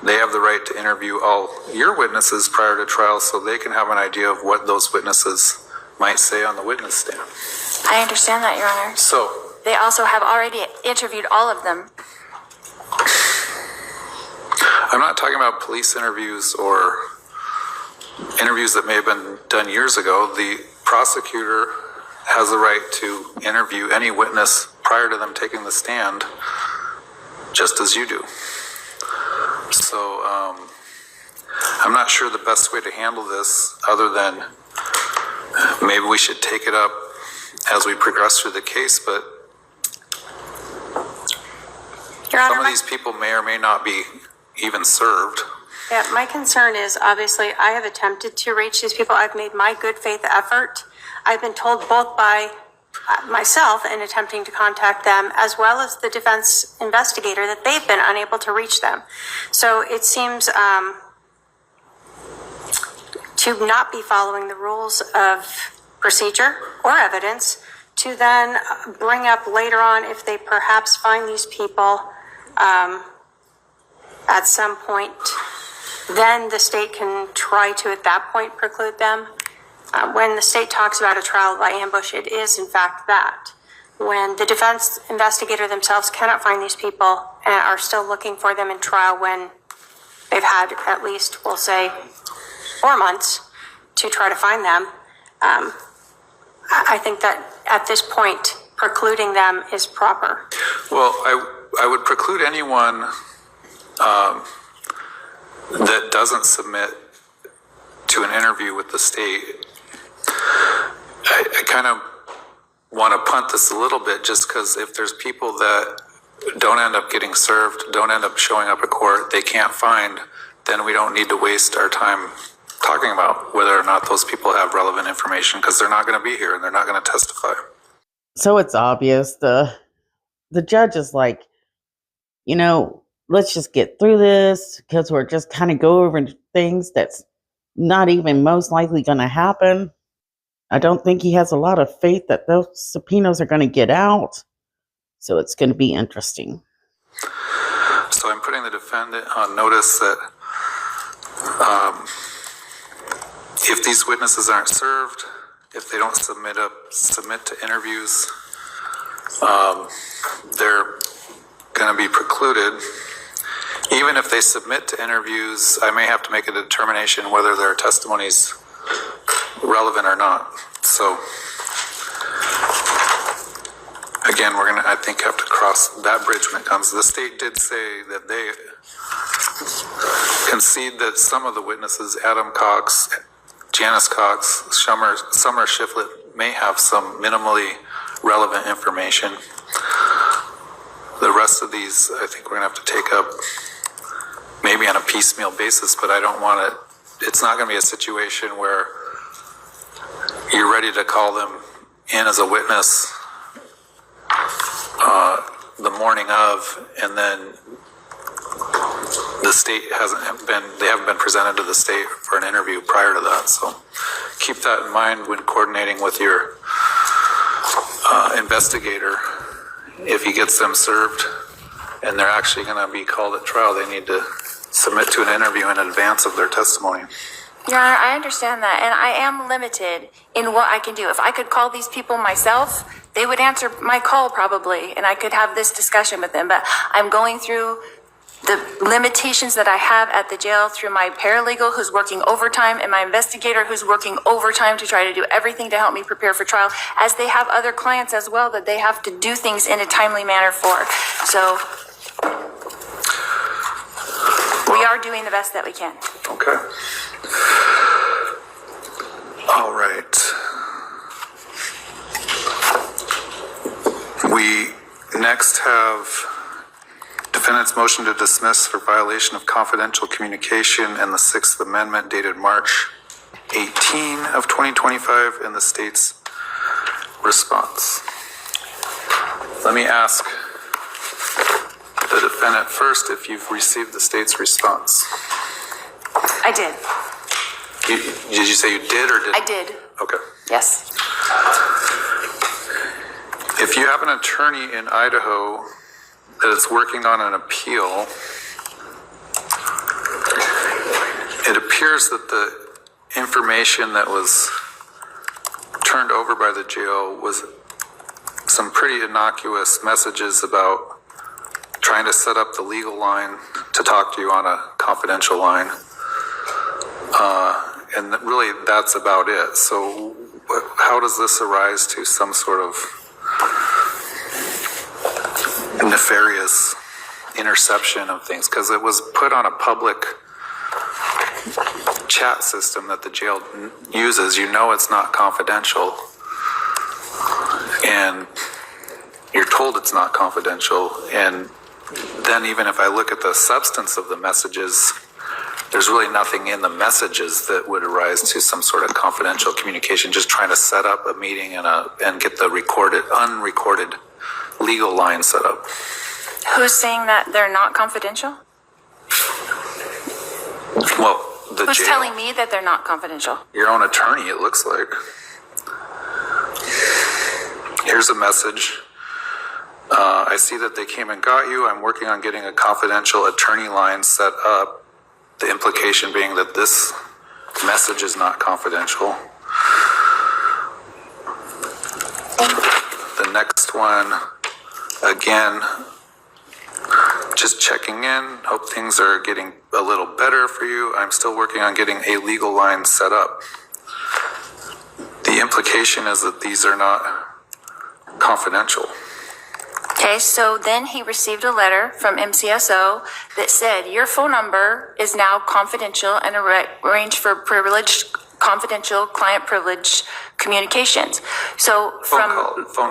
they have the right to interview all your witnesses prior to trial so they can have an idea of what those witnesses might say on the witness stand. I understand that, Your Honor. So, They also have already interviewed all of them. I'm not talking about police interviews or interviews that may have been done years ago. The prosecutor has the right to interview any witness prior to them taking the stand, just as you do. So I'm not sure the best way to handle this other than maybe we should take it up as we progress through the case, but Your Honor, some of these people may or may not be even served. yeah, my concern is obviously I have attempted to reach these people. I've made my good faith effort. I've been told both by myself in attempting to contact them as well as the defense investigator that they've been unable to reach them. So it seems to not be following the rules of procedure or evidence to then bring up later on if they perhaps find these people at some point, then the state can try to at that point preclude them. When the state talks about a trial by ambush, it is in fact that. When the defense investigator themselves cannot find these people and are still looking for them in trial when they've had at least, we'll say, 4 months to try to find them, I think that at this point, precluding them is proper. Well, I would preclude anyone that doesn't submit to an interview with the state. I kind of want to punt this a little bit just because if there's people that don't end up getting served, don't end up showing up at court, they can't find, then we don't need to waste our time talking about whether or not those people have relevant information because they're not going to be here and they're not going to testify. So it's obvious the judge is like, let's just get through this because we're just kind of go over things that's not even most likely going to happen. I don't think he has a lot of faith that those subpoenas are going to get out. So it's going to be interesting. So I'm putting the defendant on notice that if these witnesses aren't served, if they don't submit to interviews, they're going to be precluded. Even if they submit to interviews, I may have to make a determination whether their testimony's relevant or not. So again, we're going to, I think, have to cross that bridge when it comes. The state did say that they concede that some of the witnesses, Adam Cox, Janice Cox, Summer Shiflett, may have some minimally relevant information. The rest of these, I think we're going to have to take up maybe on a piecemeal basis, but I don't want it. It's not going to be a situation where you're ready to call them in as a witness the morning of, and then the state they haven't been presented to the state for an interview prior to that. So keep that in mind when coordinating with your investigator. If he gets them served and they're actually going to be called at trial, they need to submit to an interview in advance of their testimony. Your Honor, I understand that, and I am limited in what I can do. If I could call these people myself, they would answer my call probably, and I could have this discussion with them. But I'm going through the limitations that I have at the jail through my paralegal who's working overtime and my investigator who's working overtime to try to do everything to help me prepare for trial, as they have other clients as well that they have to do things in a timely manner for. So we are doing the best that we can. Okay. All right. We next have defendant's motion to dismiss for violation of confidential communication and the Sixth Amendment dated March 18 of 2025 and the state's response. Let me ask the defendant first if you've received the state's response. I did. Did you say you did or didn't? I did. Okay. Yes. If you have an attorney in Idaho that is working on an appeal, it appears that the information that was turned over by the jail was some pretty innocuous messages about trying to set up the legal line to talk to you on a confidential line. And really, that's about it. So how does this arise to some sort of nefarious interception of things, because it was put on a public chat system that the jail uses. You know it's not confidential, and you're told it's not confidential. And then even if I look at the substance of the messages, there's really nothing in the messages that would arise to some sort of confidential communication, just trying to set up a meeting and get the unrecorded legal line set up. Who's saying that they're not confidential? Well, the Who's jail. telling me that they're not confidential? Your own attorney, it looks like. Here's a message. I see that they came and got you. I'm working on getting a confidential attorney line set up. The implication being that this message is not confidential. The next one, again, just checking in. Hope things are getting a little better for you. I'm still working on getting a legal line set up. The implication is that these are not confidential. Okay, so then he received a letter from MCSO that said, your phone number is now confidential and arranged for confidential client privilege communications. So Phone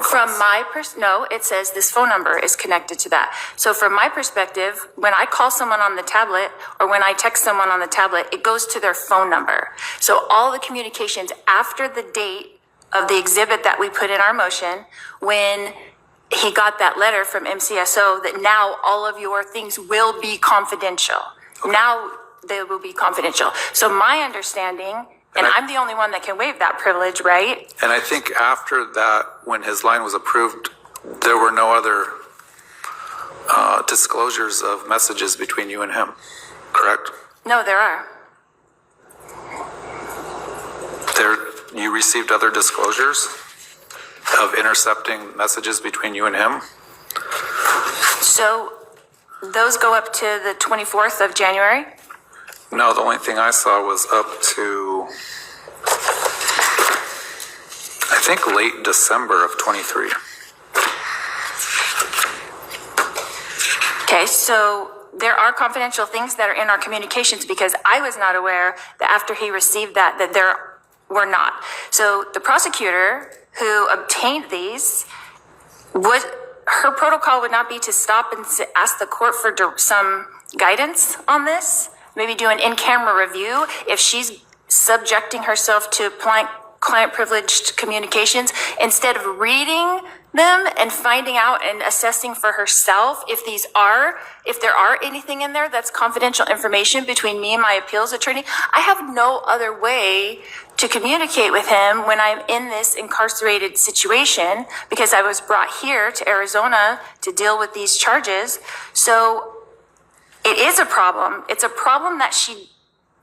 calls. no, it says this phone number is connected to that. So from my perspective, when I call someone on the tablet or when I text someone on the tablet, it goes to their phone number. So all the communications after the date of the exhibit that we put in our motion, when he got that letter from MCSO that now all of your things will be confidential. Okay. Now they will be confidential. So my understanding, and I'm the only one that can waive that privilege, right? And I think after that, when his line was approved, there were no other disclosures of messages between you and him, correct? No, there are. You received other disclosures of intercepting messages between you and him? So those go up to the 24th of January? No, the only thing I saw was up to, I think, late December of 23. Okay, so there are confidential things that are in our communications because I was not aware that after he received that there were not. So the prosecutor who obtained these, her protocol would not be to stop and ask the court for some guidance on this, maybe do an in-camera review if she's subjecting herself to client privileged communications, instead of reading them and finding out and assessing for herself if there are anything in there that's confidential information between me and my appeals attorney. I have no other way to communicate with him when I'm in this incarcerated situation because I was brought here to Arizona to deal with these charges. So it is a problem. It's a problem that she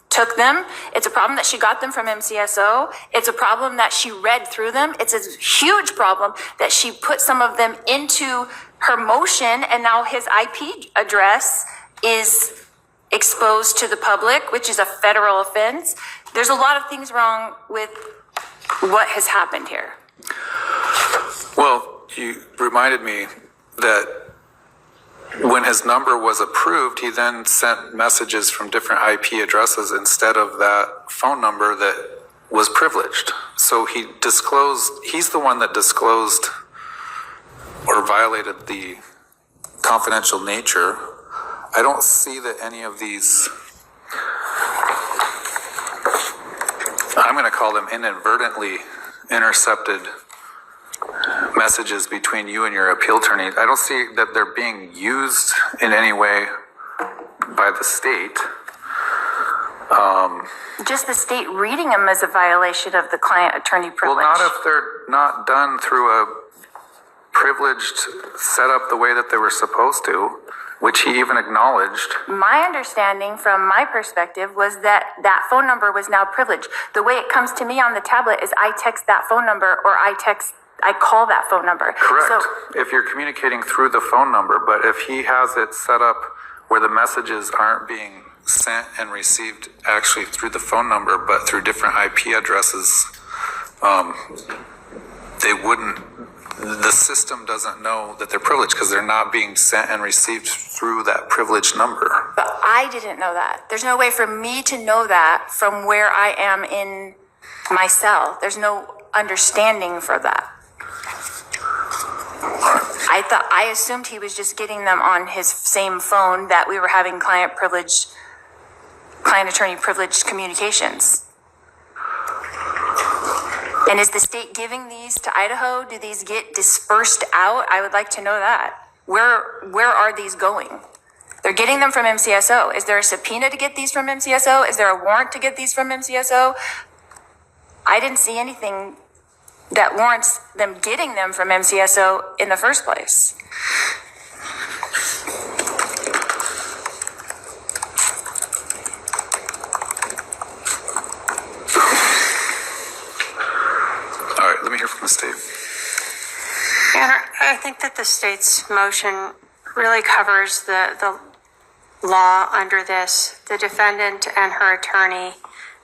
took them. It's a problem that she got them from MCSO. It's a problem that she read through them. It's a huge problem that she put some of them into her motion, and now his IP address is exposed to the public, which is a federal offense. There's a lot of things wrong with what has happened here. Well, you reminded me that when his number was approved, he then sent messages from different IP addresses instead of that phone number that was privileged. So he's the one that disclosed or violated the confidential nature. I don't see that any of these, I'm going to call them inadvertently intercepted messages between you and your appeal attorney. I don't see that they're being used in any way by the state. Just the state reading them as a violation of the client-attorney privilege. Well, not if they're not done through a privileged setup the way that they were supposed to, which he even acknowledged. My understanding from my perspective was that that phone number was now privileged. The way it comes to me on the tablet is I text that phone number or I call that phone number. Correct. So, if you're communicating through the phone number, but if he has it set up where the messages aren't being sent and received actually through the phone number, but through different IP addresses, they wouldn't the system doesn't know that they're privileged because they're not being sent and received through that privileged number. But I didn't know that. There's no way for me to know that from where I am in my cell. There's no understanding for that. I assumed he was just getting them on his same phone that we were having client attorney privileged communications. And is the state giving these to Idaho? Do these get dispersed out? I would like to know that. Where are these going? They're getting them from MCSO. Is there a subpoena to get these from MCSO? Is there a warrant to get these from MCSO? I didn't see anything that warrants them getting them from MCSO in the first place. All right, let me hear from the state. Anna, I think that the state's motion really covers the law under this. The defendant and her attorney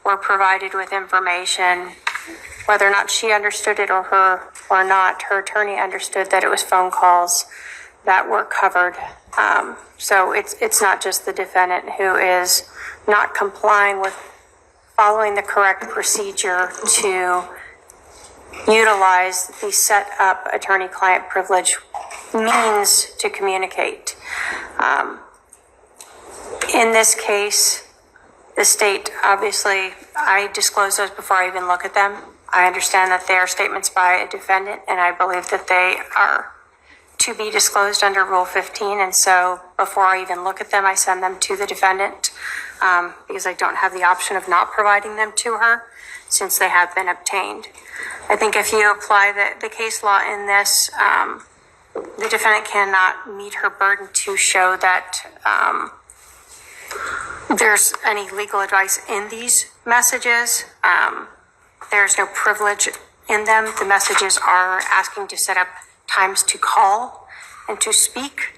were provided with information, whether or not she understood it or not. Her attorney understood that it was phone calls that were covered. So it's not just the defendant who is not complying with following the correct procedure to utilize the set up attorney-client privilege means to communicate. In this case, the state, obviously, I disclose those before I even look at them. I understand that they are statements by a defendant, and I believe that they are to be disclosed under Rule 15. And so before I even look at them, I send them to the defendant because I don't have the option of not providing them to her since they have been obtained. I think if you apply the case law in this, the defendant cannot meet her burden to show that there's any legal advice in these messages. There's no privilege in them. The messages are asking to set up times to call and to speak.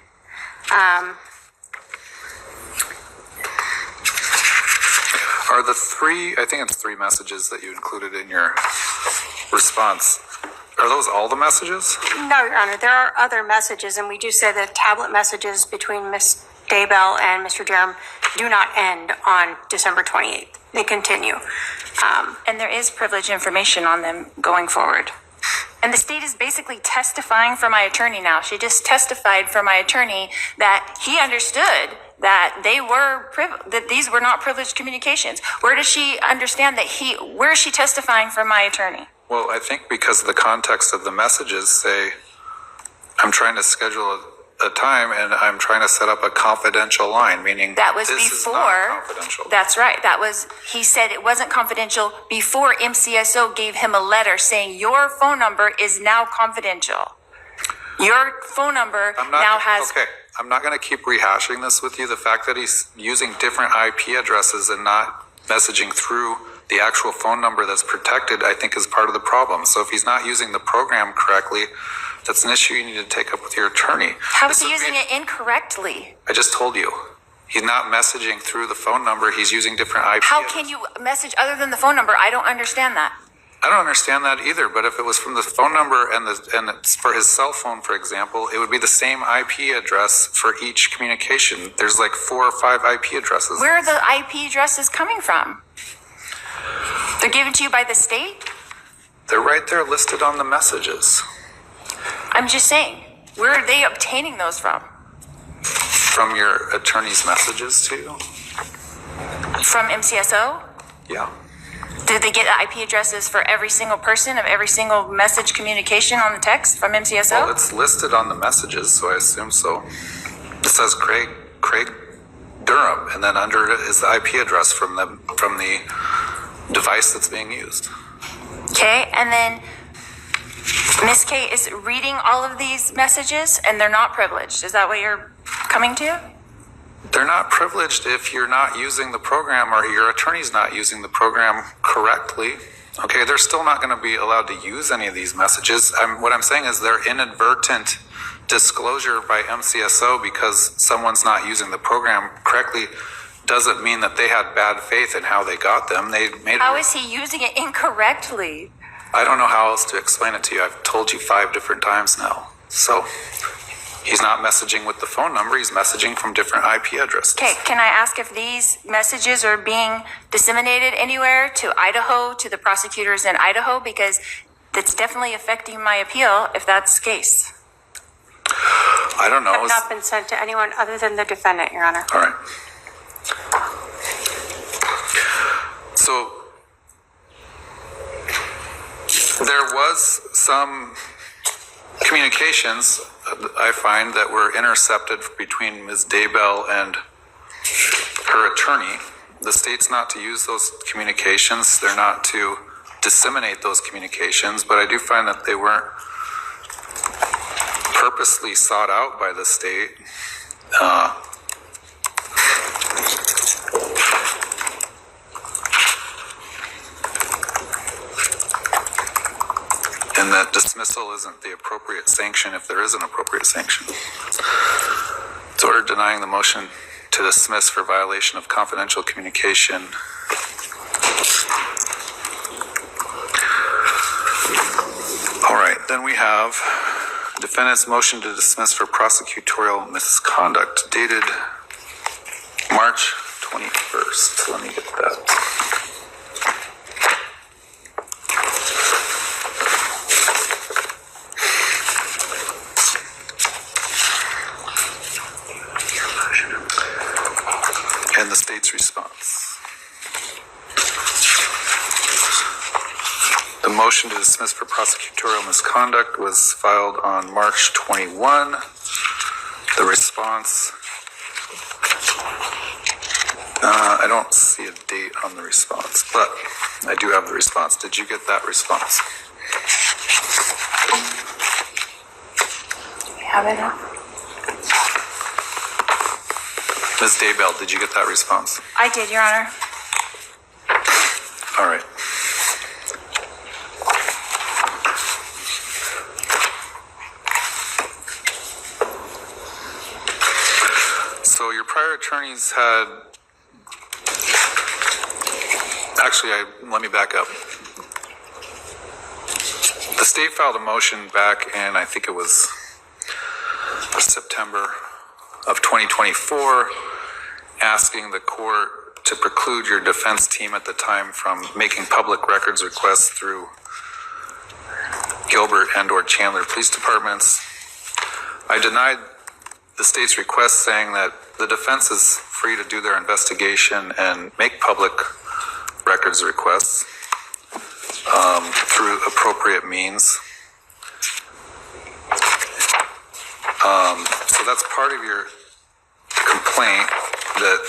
Are the three, I think it's 3 messages that you included in your response, are those all the messages? No, Your Honor, there are other messages, and we do say that tablet messages between Ms. Daybell and Mr. Jerem do not end on December 28th. They continue. And there is privilege information on them going forward. And the state is basically testifying for my attorney now. She just testified for my attorney that he understood that they were that these were not privileged communications. Where does she understand that where is she testifying for my attorney? Well, I think because of the context of the messages say, I'm trying to schedule a time and I'm trying to set up a confidential line, meaning That was this is before. not confidential. That's right. He said it wasn't confidential before MCSO gave him a letter saying your phone number is now confidential. Your phone number now has. Okay, I'm not going to keep rehashing this with you. The fact that he's using different IP addresses and not messaging through the actual phone number that's protected, I think is part of the problem. So if he's not using the program correctly, that's an issue you need to take up with your attorney. How is he using it incorrectly? I just told you. He's not messaging through the phone number. He's using different IP How addresses. can you message other than the phone number? I don't understand that. I don't understand that either, but if it was from the phone number and it's for his cell phone, for example, it would be the same IP address for each communication. There's like 4 or 5 IP addresses. Where are the IP addresses coming from? They're given to you by the state? They're right there listed on the messages. I'm just saying, where are they obtaining those from? From your attorney's messages to you? From MCSO? Yeah. Did they get IP addresses for every single person of every single message communication on the text from MCSO? Well, it's listed on the messages, so I assume so. It says Craig Durham, and then under it is the IP address from the device that's being used. Okay, and then Miss K is reading all of these messages and they're not privileged. Is that what you're coming to? They're not privileged if you're not using the program or your attorney's not using the program correctly. Okay, they're still not going to be allowed to use any of these messages. What I'm saying is they're inadvertent disclosure by MCSO because someone's not using the program correctly doesn't mean that they had bad faith in how they got them. They made How is he using it incorrectly? I don't know how else to explain it to you. I've told you 5 different times now. So he's not messaging with the phone number. He's messaging from different IP addresses. Okay, can I ask if these messages are being disseminated anywhere to Idaho, to the prosecutors in Idaho? Because that's definitely affecting my appeal if that's the case. I don't know. Have not been sent to anyone other than the defendant, Your Honor. All right. So there was some communications, I find, that were intercepted between Ms. Daybell and her attorney. The state's not to use those communications. They're not to disseminate those communications, but I do find that they weren't purposely sought out by the state. And that dismissal isn't the appropriate sanction if there is an appropriate sanction. It's order denying the motion to dismiss for violation of confidential communication. All right, then we have defendant's motion to dismiss for prosecutorial misconduct dated March 21st. Let me get that. And the state's response. The motion to dismiss for prosecutorial misconduct was filed on March 21. The response, I don't see a date on the response, but I do have the response. Did you get that response? Have it up. Ms. Daybell, did you get that response? I did, Your Honor. All right. So your prior attorneys had, actually, let me back up. The state filed a motion back in, I think it was September of 2024, asking the court to preclude your defense team at the time from making public records requests through Gilbert and/or Chandler police departments. I denied the state's request, saying that the defense is free to do their investigation and make public records requests through appropriate means. So that's part of your complaint, that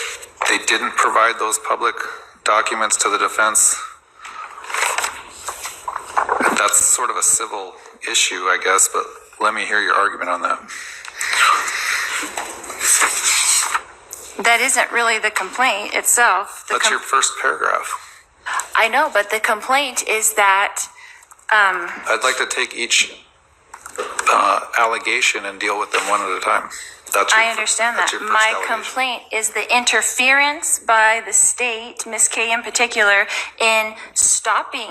they didn't provide those public documents to the defense. That's sort of a civil issue, I guess, but let me hear your argument on that. That isn't really the complaint itself. That's your first paragraph. I know, but the complaint is that, I'd like to take each allegation and deal with them one at a time. I understand that. That's your first My allegation. complaint is the interference by the state, Ms. K in particular, in stopping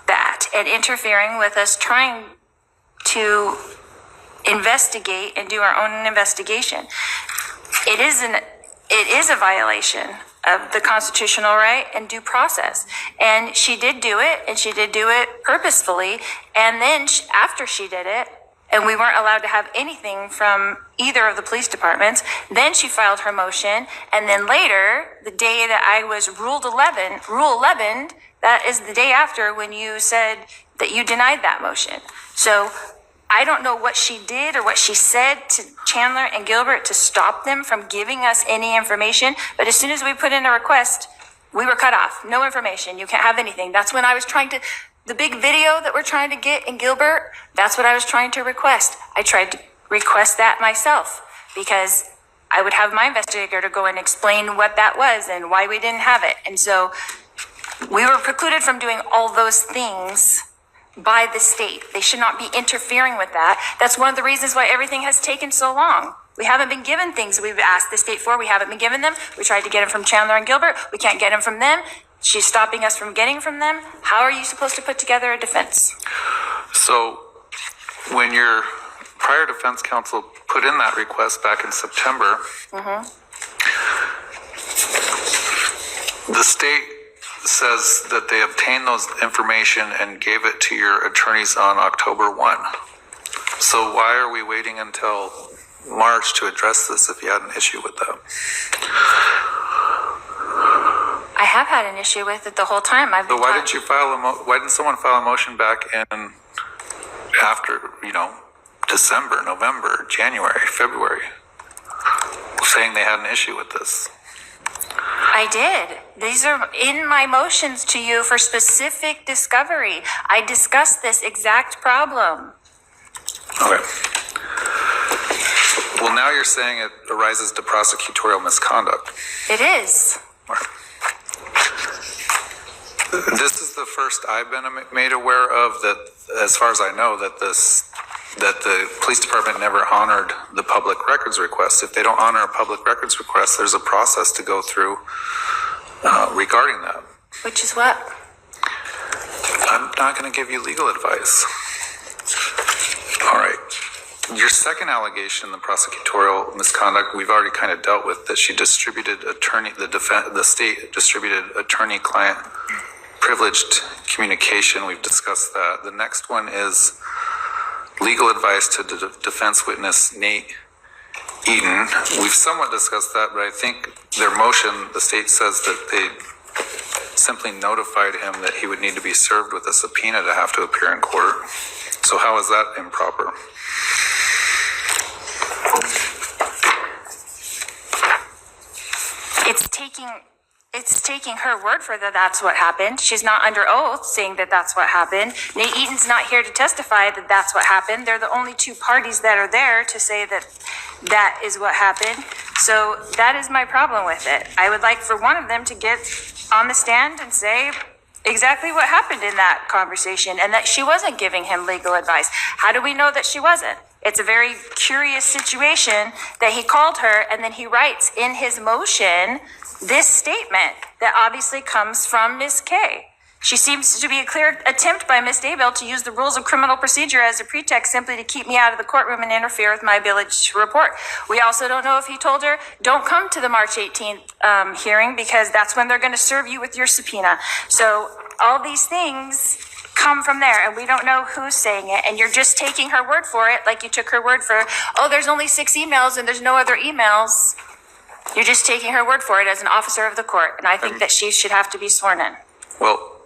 that and interfering with us trying to investigate and do our own investigation. It is a violation of the constitutional right and due process. And she did do it, and she did do it purposefully. And then after she did it, and we weren't allowed to have anything from either of the police departments, then she filed her motion. And then later, the day that I was Rule 11, that is the day after when you said that you denied that motion. So I don't know what she did or what she said to Chandler and Gilbert to stop them from giving us any information. But as soon as we put in a request, we were cut off. No information. You can't have anything. That's when I was trying to, the big video that we're trying to get in Gilbert, that's what I was trying to request. I tried to request that myself because I would have my investigator to go and explain what that was and why we didn't have it. And so we were precluded from doing all those things by the state. They should not be interfering with that. That's one of the reasons why everything has taken so long. We haven't been given things we've asked the state for. We haven't been given them. We tried to get them from Chandler and Gilbert. We can't get them from them. She's stopping us from getting from them. How are you supposed to put together a defense? So when your prior defense counsel put in that request back in September, the state says that they obtained those information and gave it to your attorneys on October 1. So why are we waiting until March to address this if you had an issue with that? I have had an issue with it the whole time. So why didn't someone file a motion back in after, December, November, January, February, saying they had an issue with this? I did. These are in my motions to you for specific discovery. I discussed this exact problem. Okay. Well, now you're saying it arises to prosecutorial misconduct. It is. This is the first I've been made aware of that, as far as I know, that the police department never honored the public records request. If they don't honor a public records request, there's a process to go through regarding that. Which is what? I'm not going to give you legal advice. All right. Your second allegation, the prosecutorial misconduct, we've already kind of dealt with, that she distributed the state distributed attorney-client privileged communication. We've discussed that. The next one is legal advice to defense witness Nate Eaton. We've somewhat discussed that, but I think their motion, the state says that they simply notified him that he would need to be served with a subpoena to have to appear in court. So how is that improper? It's taking her word for that's what happened. She's not under oath saying that that's what happened. Nate Eaton's not here to testify that that's what happened. They're the only two parties that are there to say that that is what happened. So that is my problem with it. I would like for one of them to get on the stand and say exactly what happened in that conversation and that she wasn't giving him legal advice. How do we know that she wasn't? It's a very curious situation that he called her and then he writes in his motion this statement that obviously comes from Ms. K. She seems to be a clear attempt by Ms. Daybell to use the rules of criminal procedure as a pretext simply to keep me out of the courtroom and interfere with my ability to report. We also don't know if he told her, don't come to the March 18th hearing because that's when they're going to serve you with your subpoena. So all these things come from there and we don't know who's saying it, and you're just taking her word for it like you took her word for, oh, there's only 6 emails and there's no other emails. You're just taking her word for it as an officer of the court, and I think that she should have to be sworn in. Well,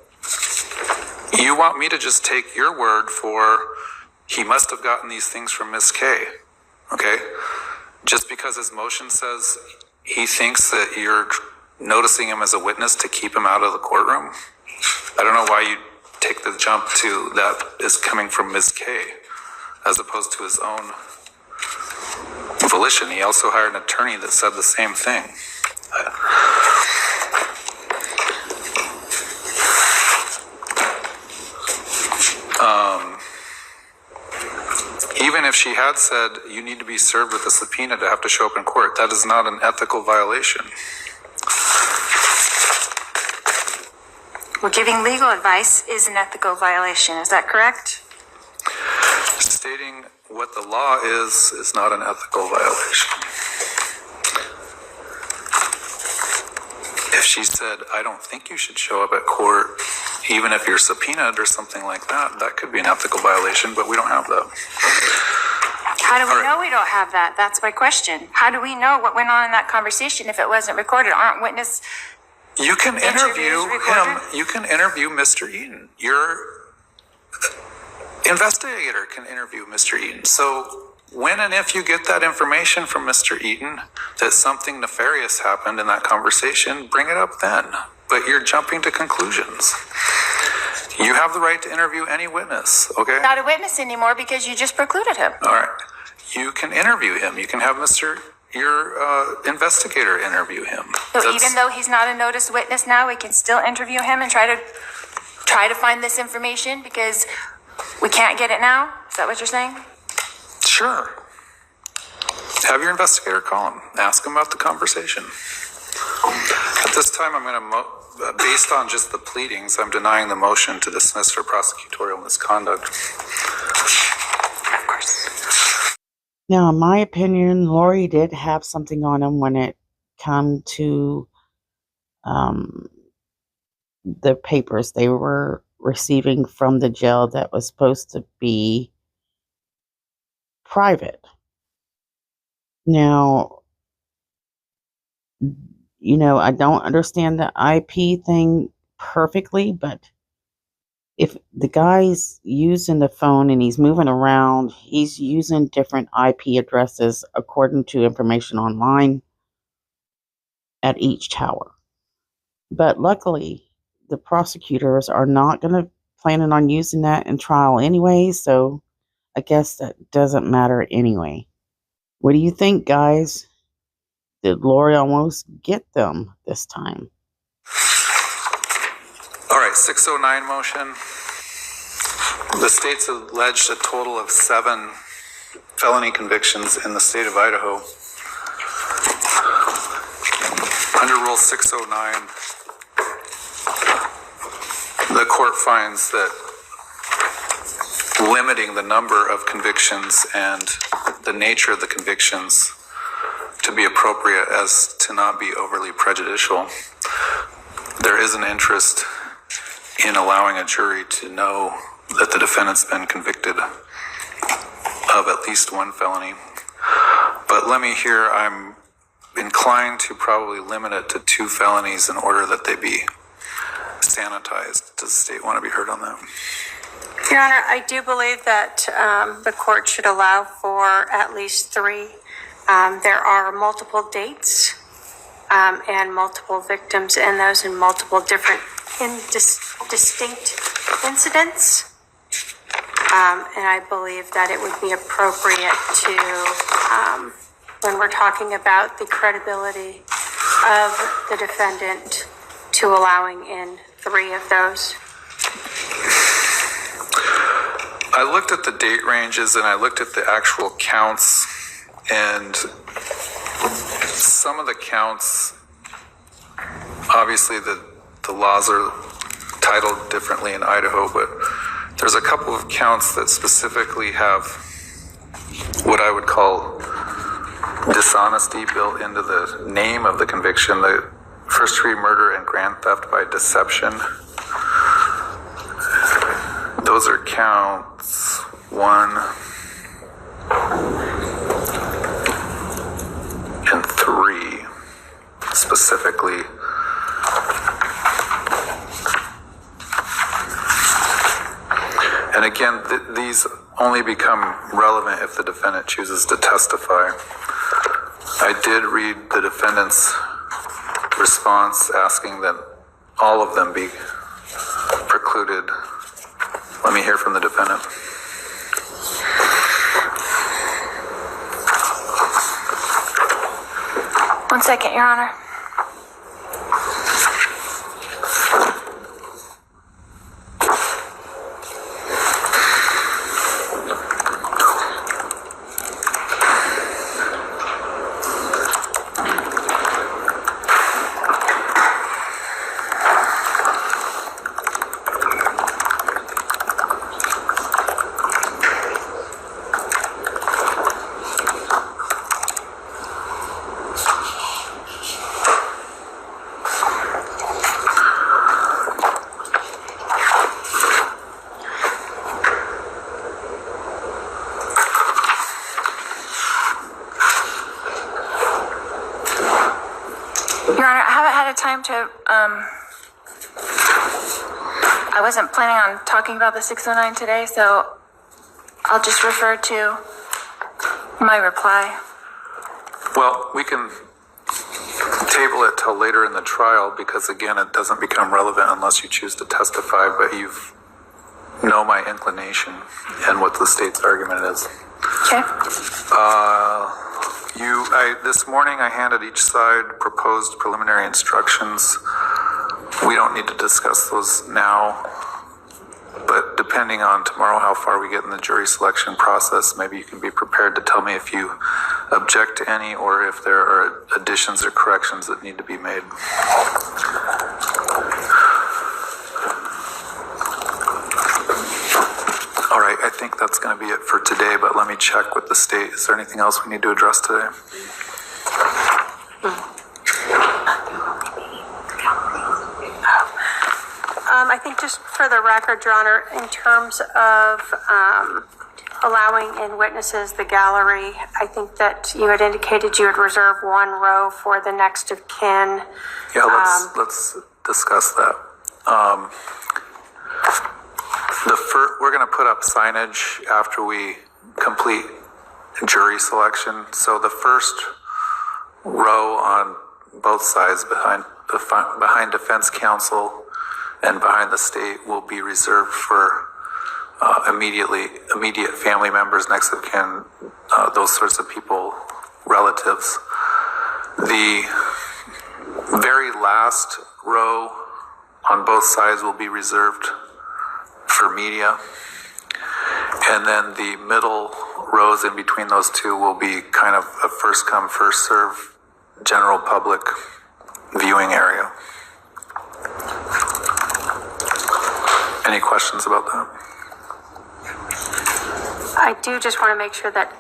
you want me to just take your word for he must have gotten these things from Ms. K, okay? Just because his motion says he thinks that you're noticing him as a witness to keep him out of the courtroom? I don't know why you take the jump to that is coming from Ms. K as opposed to his own volition. He also hired an attorney that said the same thing. Even if she had said you need to be served with a subpoena to have to show up in court, that is not an ethical violation. Well, giving legal advice is an ethical violation. Is that correct? Stating what the law is not an ethical violation. If she said, I don't think you should show up at court, even if you're subpoenaed or something like that, that could be an ethical violation, but we don't have that. How do we know we don't have that? That's my question. How do we know what went on in that conversation if it wasn't recorded? Aren't witness You can interview interviews him. recorded? You can interview Mr. Eaton. Your investigator can interview Mr. Eaton. So when and if you get that information from Mr. Eaton that something nefarious happened in that conversation, bring it up then. But you're jumping to conclusions. You have the right to interview any witness, okay? Not a witness anymore because you just precluded him. All right. You can interview him. You can have your investigator interview him. So even though he's not a noticed witness now, we can still interview him and try to find this information because we can't get it now? Is that what you're saying? Sure. Have your investigator call him. Ask him about the conversation. At this time, I'm going to, based on just the pleadings, I'm denying the motion to dismiss for prosecutorial misconduct. Of course. Now, in my opinion, Lori did have something on him when it come to the papers they were receiving from the jail that was supposed to be private. Now, I don't understand the IP thing perfectly, but if the guy's using the phone and he's moving around, he's using different IP addresses according to information online at each tower. But luckily, the prosecutors are not going to planning on using that in trial anyway, so I guess that doesn't matter anyway. What do you think, guys? Did Lori almost get them this time? All right, 609 motion. The state's alleged a total of 7 felony convictions in the state of Idaho. Under Rule 609, the court finds that limiting the number of convictions and the nature of the convictions to be appropriate as to not be overly prejudicial. There is an interest in allowing a jury to know that the defendant's been convicted of at least one felony. But let me hear, I'm inclined to probably limit it to 2 felonies in order that they be sanitized. Does the state want to be heard on that? Your Honor, I do believe that the court should allow for at least 3. There are multiple dates and multiple victims in those in multiple different distinct incidents. And I believe that it would be appropriate to, when we're talking about the credibility of the defendant, to allowing in 3 of those. I looked at the date ranges and I looked at the actual counts, and some of the counts, obviously the laws are titled differently in Idaho, but there's a couple of counts that specifically have what I would call dishonesty built into the name of the conviction. The first-degree murder and grand theft by deception. Those are counts 1 and 3 specifically. And again, these only become relevant if the defendant chooses to testify. I did read the defendant's response asking that all of them be precluded. Let me hear from the defendant. One second, Your Honor. Your Honor, I haven't had a time to, I wasn't planning on talking about the 609 today, so I'll just refer to my reply. Well, we can table it till later in the trial because, again, it doesn't become relevant unless you choose to testify, but you know my inclination and what the state's argument is. Okay. This morning I handed each side proposed preliminary instructions. We don't need to discuss those now, but depending on tomorrow how far we get in the jury selection process, maybe you can be prepared to tell me if you object to any, or if there are additions or corrections that need to be made. All right, I think that's going to be it for today, but let me check with the state. Is there anything else we need to address today? I think just for the record, Your Honor, in terms of allowing in witnesses the gallery, I think that you had indicated you would reserve one row for the next of kin. Yeah, let's discuss that. We're going to put up signage after we complete jury selection. So the first row on both sides behind defense counsel and behind the state will be reserved for immediate family members, next of kin, those sorts of people, relatives. The very last row on both sides will be reserved for media. And then the middle rows in between those two will be kind of a first come, first serve general public viewing area. Any questions about that? I do just want to make sure that,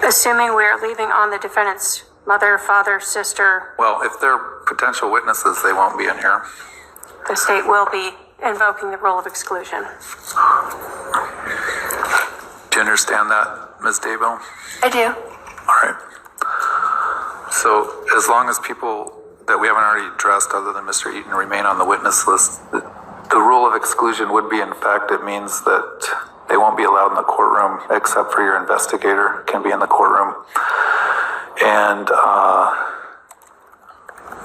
assuming we are leaving on the defendant's mother, father, sister, Well, if they're potential witnesses, they won't be in here. the state will be invoking the rule of exclusion. Do you understand that, Ms. Daybell? I do. All right. So as long as people that we haven't already addressed other than Mr. Eaton remain on the witness list, the rule of exclusion would be, in fact, it means that they won't be allowed in the courtroom except for your investigator can be in the courtroom. And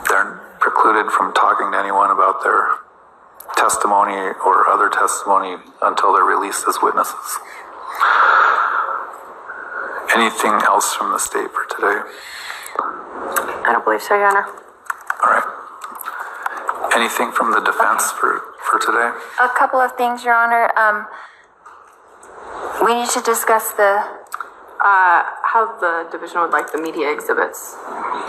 they're precluded from talking to anyone about their testimony or other testimony until they're released as witnesses. Anything else from the state for today? I don't believe so, Your Honor. All right. Anything from the defense for today? A couple of things, Your Honor. We need to discuss How the division would like the media exhibits.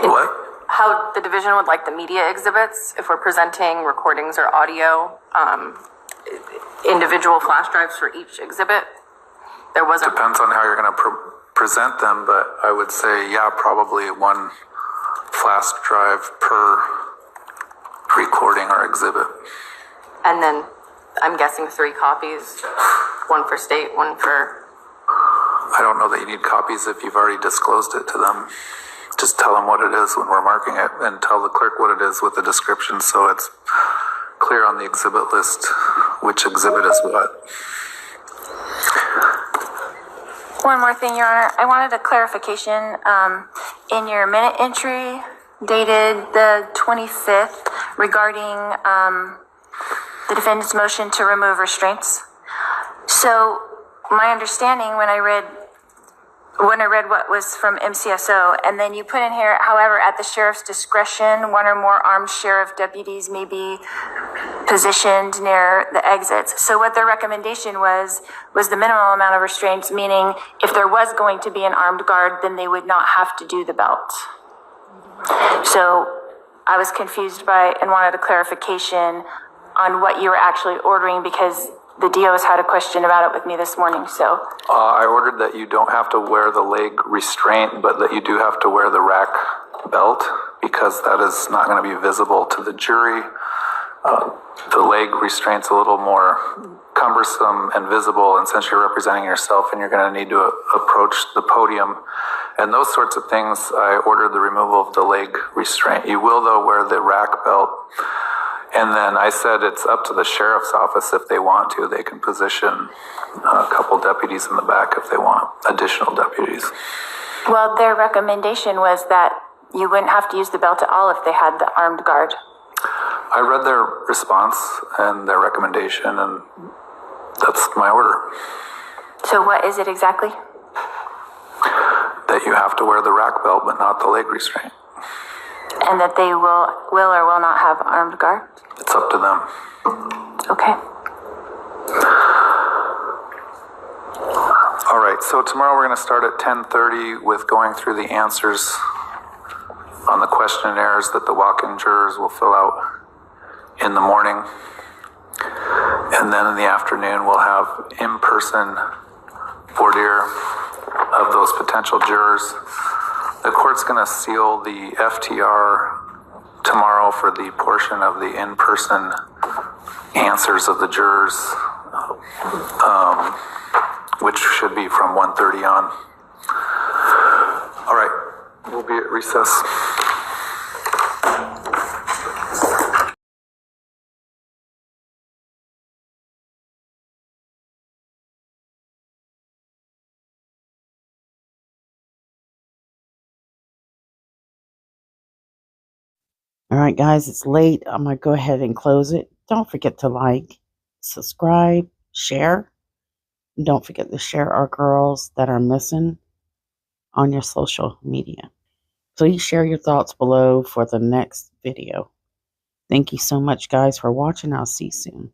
What? How the division would like the media exhibits, if we're presenting recordings or audio, individual flash drives for each exhibit. There wasn't. Depends on how you're going to present them, but I would say, yeah, probably one flash drive per recording or exhibit. And then I'm guessing 3 copies, one for state, one for. I don't know that you need copies if you've already disclosed it to them. Just tell them what it is when we're marking it and tell the clerk what it is with the description so it's clear on the exhibit list which exhibit is what. One more thing, Your Honor. I wanted a clarification. In your minute entry dated the 25th regarding the defendant's motion to remove restraints. So my understanding when I read what was from MCSO, and then you put in here, however, at the sheriff's discretion, one or more armed sheriff deputies may be positioned near the exits. So what their recommendation was the minimum amount of restraints, meaning if there was going to be an armed guard, then they would not have to do the belt. So I was confused by and wanted a clarification on what you were actually ordering because the DOs had a question about it with me this morning, so. I ordered that you don't have to wear the leg restraint, but that you do have to wear the rack belt because that is not going to be visible to the jury. The leg restraint's a little more cumbersome and visible, and since you're representing yourself and you're going to need to approach the podium and those sorts of things, I ordered the removal of the leg restraint. You will, though, wear the rack belt. And then I said it's up to the sheriff's office if they want to. They can position a couple deputies in the back if they want additional deputies. Well, their recommendation was that you wouldn't have to use the belt at all if they had the armed guard. I read their response and their recommendation, and that's my order. So what is it exactly? That you have to wear the rack belt, but not the leg restraint. And that they will or will not have armed guard? It's up to them. Okay. All right. right, so tomorrow we're going to start at 10:30 with going through the answers on the questionnaires that the walk-in jurors will fill out in the morning. And then in the afternoon, we'll have in-person voir dire of those potential jurors. The court's going to seal the FTR tomorrow for the portion of the in-person answers of the jurors, which should be from 1:30 on. All right, we'll be at recess. All right, guys, it's late. I'm going to go ahead and close it. Don't forget to like, subscribe, share. And don't forget to share our girls that are missing on your social media. Please share your thoughts below for the next video. Thank you so much, guys, for watching. I'll see you soon.